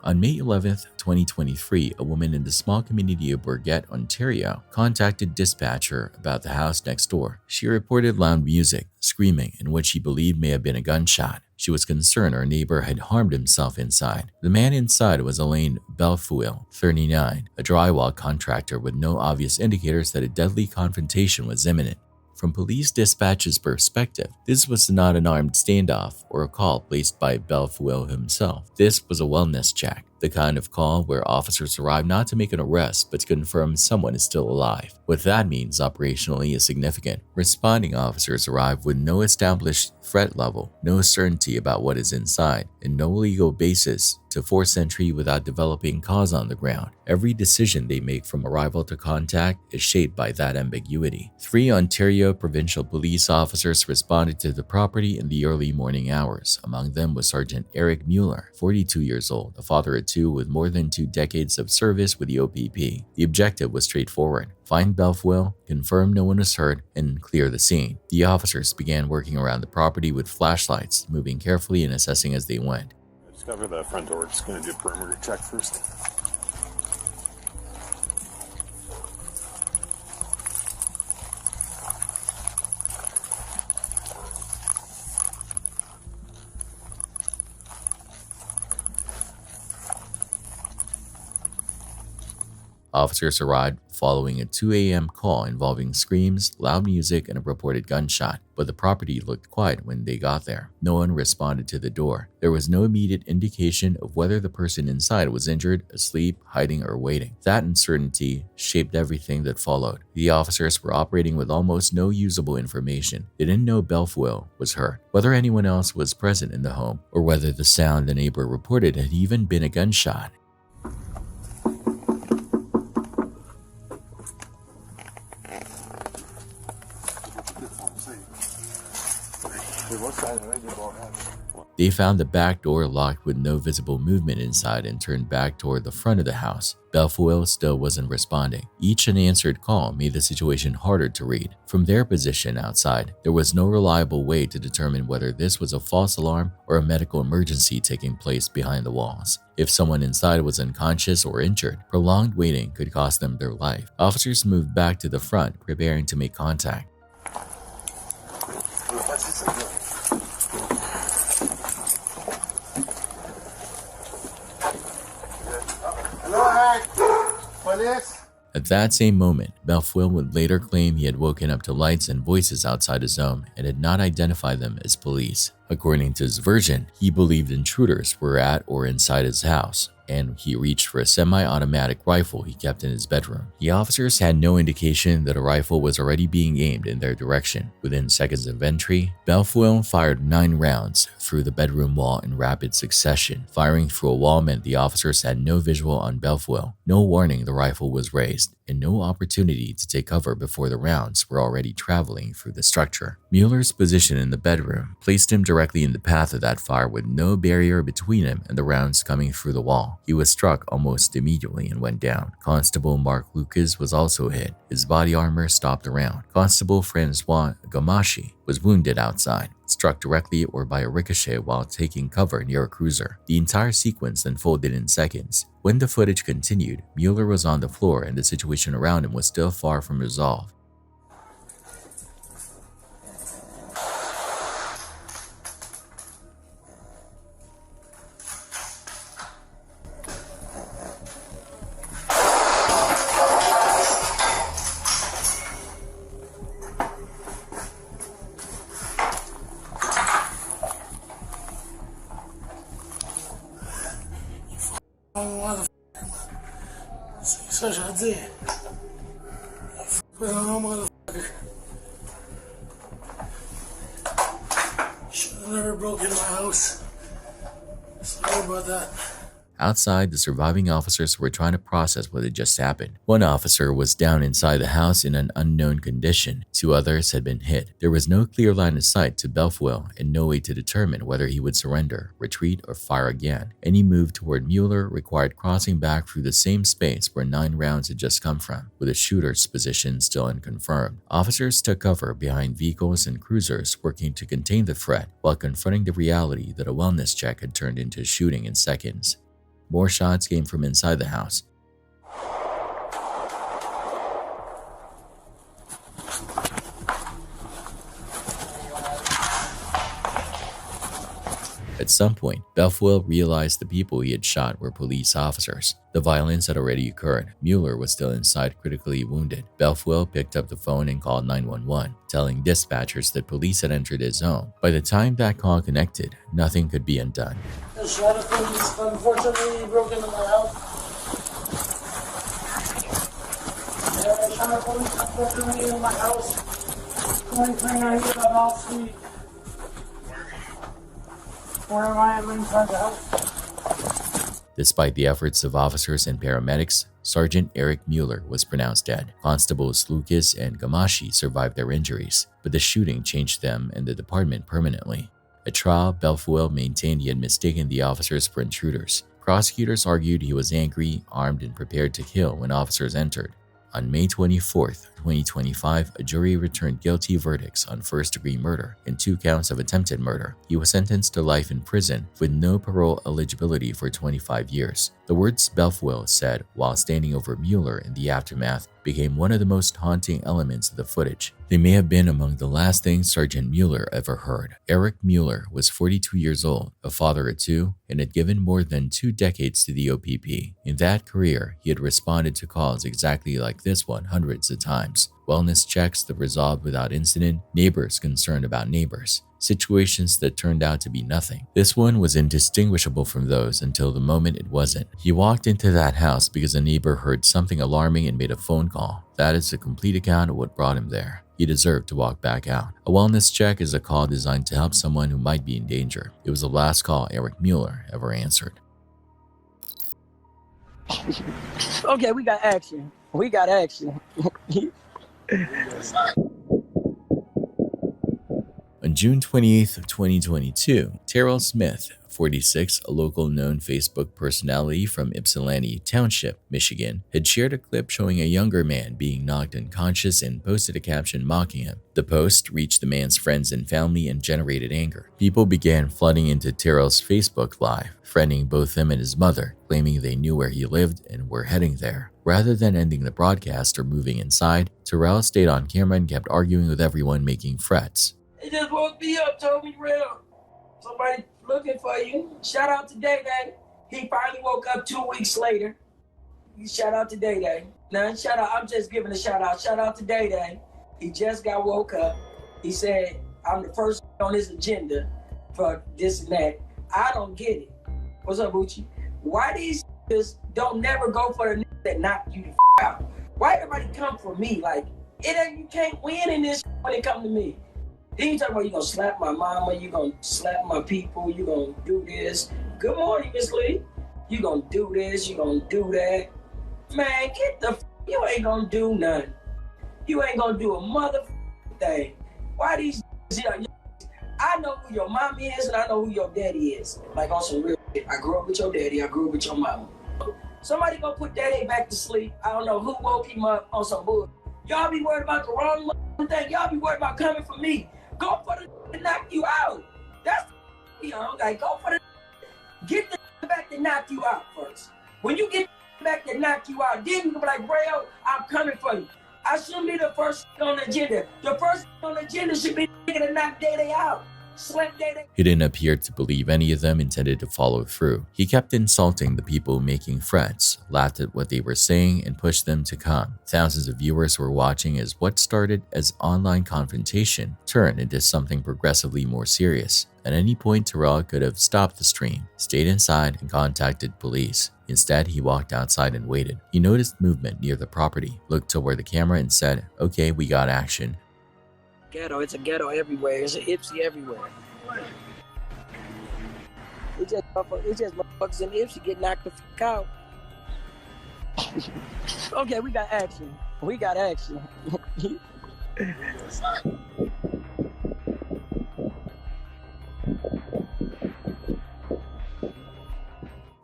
On May 11, 2023, a woman in the small community of Bourget, Ontario, contacted dispatcher about the house next door. She reported loud music, screaming, and what she believed may have been a gunshot. She was concerned her neighbor had harmed himself inside. The man inside was Alain Belfuil, 39, a drywall contractor with no obvious indicators that a deadly confrontation was imminent. From police dispatch's perspective, this was not an armed standoff or a call placed by Belfuil himself. This was a wellness check, the kind of call where officers arrive not to make an arrest but to confirm someone is still alive. What that means operationally is significant. Responding officers arrive with no established threat level, no certainty about what is inside, and no legal basis to force entry without developing cause on the ground. Every decision they make from arrival to contact is shaped by that ambiguity. 3 Ontario provincial police officers responded to the property in the early morning hours. Among them was Sergeant Eric Mueller, 42 years old, a father of 2 with more than 2 decades of service with the OPP. The objective was straightforward: find Belfuil, confirm no one was hurt, and clear the scene. The officers began working around the property with flashlights, moving carefully and assessing as they went. Discover the front door. Just going to do a perimeter check first. Officers arrived following a 2 a.m. call involving screams, loud music, and a reported gunshot, but the property looked quiet when they got there. No one responded to the door. There was no immediate indication of whether the person inside was injured, asleep, hiding, or waiting. That uncertainty shaped everything that followed. The officers were operating with almost no usable information. They didn't know Belfuil was hurt, whether anyone else was present in the home, or whether the sound the neighbor reported had even been a gunshot. They found the back door locked with no visible movement inside and turned back toward the front of the house. Belfuil still wasn't responding. Each unanswered call made the situation harder to read. From their position outside, there was no reliable way to determine whether this was a false alarm or a medical emergency taking place behind the walls. If someone inside was unconscious or injured, prolonged waiting could cost them their life. Officers moved back to the front, preparing to make contact. At that same moment, Belfuil would later claim he had woken up to lights and voices outside his home and had not identified them as police. According to his version, he believed intruders were at or inside his house, and he reached for a semi-automatic rifle he kept in his bedroom. The officers had no indication that a rifle was already being aimed in their direction. Within seconds of entry, Belfuil fired 9 rounds through the bedroom wall in rapid succession. Firing through a wall meant the officers had no visual on Belfuil, no warning the rifle was raised, and no opportunity to take cover before the rounds were already traveling through the structure. Mueller's position in the bedroom placed him directly in the path of that fire with no barrier between him and the rounds coming through the wall. He was struck almost immediately and went down. Constable Mark Lucas was also hit. His body armor stopped the round. Constable Francois Gamashi was wounded outside, struck directly or by a ricochet while taking cover near a cruiser. The entire sequence unfolded in seconds. When the footage continued, Mueller was on the floor and the situation around him was still far from resolved. Such a dick. Motherfucker. Should have never broke in my house. Sorry about that. Outside, the surviving officers were trying to process what had just happened. One officer was down inside the house in an unknown condition. 2 others had been hit. There was no clear line of sight to Belfuel and no way to determine whether he would surrender, retreat, or fire again. Any move toward Mueller required crossing back through the same space where 9 rounds had just come from, with the shooter's position still unconfirmed. Officers took cover behind vehicles and cruisers working to contain the threat while confronting the reality that a wellness check had turned into shooting in seconds. More shots came from inside the house. At some point, Belfuel realized the people he had shot were police officers. The violence had already occurred. Mueller was still inside, critically wounded. Belfuel picked up the phone and called 911, telling dispatchers that police had entered his home. By the time that call connected, nothing could be undone. The shadow police unfortunately broke into my house. The shadow police unfortunately in my house. 2029 Wall Street. Where am I? I'm inside the house. Despite the efforts of officers and paramedics, Sergeant Eric Mueller was pronounced dead. Constables Lucas and Gamashi survived their injuries, but the shooting changed them and the department permanently. At trial, Belfuel maintained he had mistaken the officers for intruders. Prosecutors argued he was angry, armed, and prepared to kill when officers entered. On May 24, 2025, a jury returned guilty verdicts on first-degree murder and 2 counts of attempted murder. He was sentenced to life in prison with no parole eligibility for 25 years. The words Belfuel said while standing over Mueller in the aftermath became one of the most haunting elements of the footage. They may have been among the last things Sergeant Mueller ever heard. Eric Mueller was 42 years old, a father of 2, and had given more than 2 decades to the OPP. In that career, he had responded to calls exactly like this one hundreds of times. Wellness checks that resolved without incident, neighbors concerned about neighbors, situations that turned out to be nothing. This one was indistinguishable from those until the moment it wasn't. He walked into that house because a neighbor heard something alarming and made a phone call. That is a complete account of what brought him there. He deserved to walk back out. A wellness check is a call designed to help someone who might be in danger. It was the last call Eric Mueller ever answered. Okay, we got action. We got action. On June 28th, 2022, Terrell Smith, 46, a local known Facebook personality from Ypsilanti Township, Michigan, had shared a clip showing a younger man being knocked unconscious and posted a caption mocking him. The post reached the man's friends and family and generated anger. People began flooding into Terrell's Facebook Live, threatening both him and his mother, claiming they knew where he lived and were heading there. Rather than ending the broadcast or moving inside, Terrell stayed on camera and kept arguing with everyone, making threats. He just woke me up, told me real. Somebody looking for you. Shout out to Day Day. He finally woke up 2 weeks later. Shout out to Day Day. Now, shout out. I'm just giving a shout out. Shout out to Day Day. He just got woke up. He said, I'm the first on his agenda for this and that. I don't get it. What's up, Bucci? Why these just don't never go for the that knock you the out? Why everybody come for me? Like, it ain't, you can't win in this when it come to me. Then you talk about you gonna slap my mama, you gonna slap my people, you gonna do this. Good morning, Miss Lee. You gonna do this, you gonna do that. Man, get the you ain't gonna do nothing. You ain't gonna do a motherfucking thing. Why these I know who your mom is and I know who your daddy is. Like on some real shit. I grew up with your daddy, I grew up with your mama. Somebody go put daddy back to sleep. I don't know who woke him up on some bull. Y'all be worried about the wrong thing. Y'all be worried about coming for me. Go for the knock you out. That's like go for the get the back to knock you out first. When you get back to knock you out, then you can be like, Braille, I'm coming for you. I shouldn't be the first on the agenda. The first on the agenda should be to knock Day out. He didn't appear to believe any of them intended to follow through. He kept insulting the people making threats, laughed at what they were saying, and pushed them to come. Thousands of viewers were watching as what started as online confrontation turned into something progressively more serious. At any point, Terrell could have stopped the stream, stayed inside, and contacted police. Instead, he walked outside and waited. He noticed movement near the property, looked toward the camera, and said, "Okay, we got action." Ghetto, it's a ghetto everywhere. It's an Ipsy everywhere. It's just motherfuckers in if she get knocked the fuck out. Okay, we got action. We got action.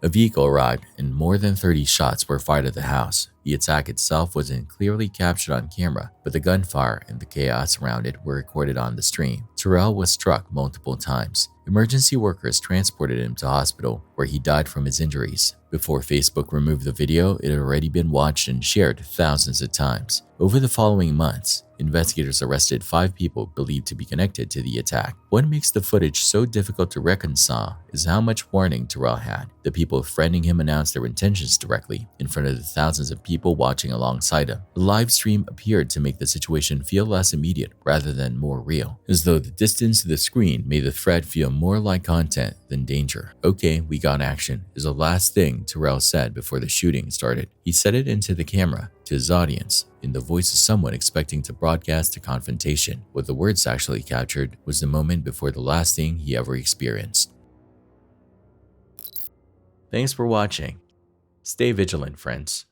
A vehicle arrived and more than 30 shots were fired at the house. The attack itself wasn't clearly captured on camera, but the gunfire and the chaos around it were recorded on the stream. Terrell was struck multiple times. Emergency workers transported him to hospital, where he died from his injuries. Before Facebook removed the video, it had already been watched and shared thousands of times. Over the following months, investigators arrested 5 people believed to be connected to the attack. What makes the footage so difficult to reconcile is how much warning Terrell had. The people threatening him announced their intentions directly in front of the thousands of people watching alongside him. The live stream appeared to make the situation feel less immediate rather than more real, as though the distance to the screen made the threat feel more like content than danger. "Okay, we got action," is the last thing Terrell said before the shooting started. He said it into the camera, to his audience, in the voice of someone expecting to broadcast a confrontation. What the words actually captured was the moment before the last thing he ever experienced. Thanks for watching. Stay vigilant, friends.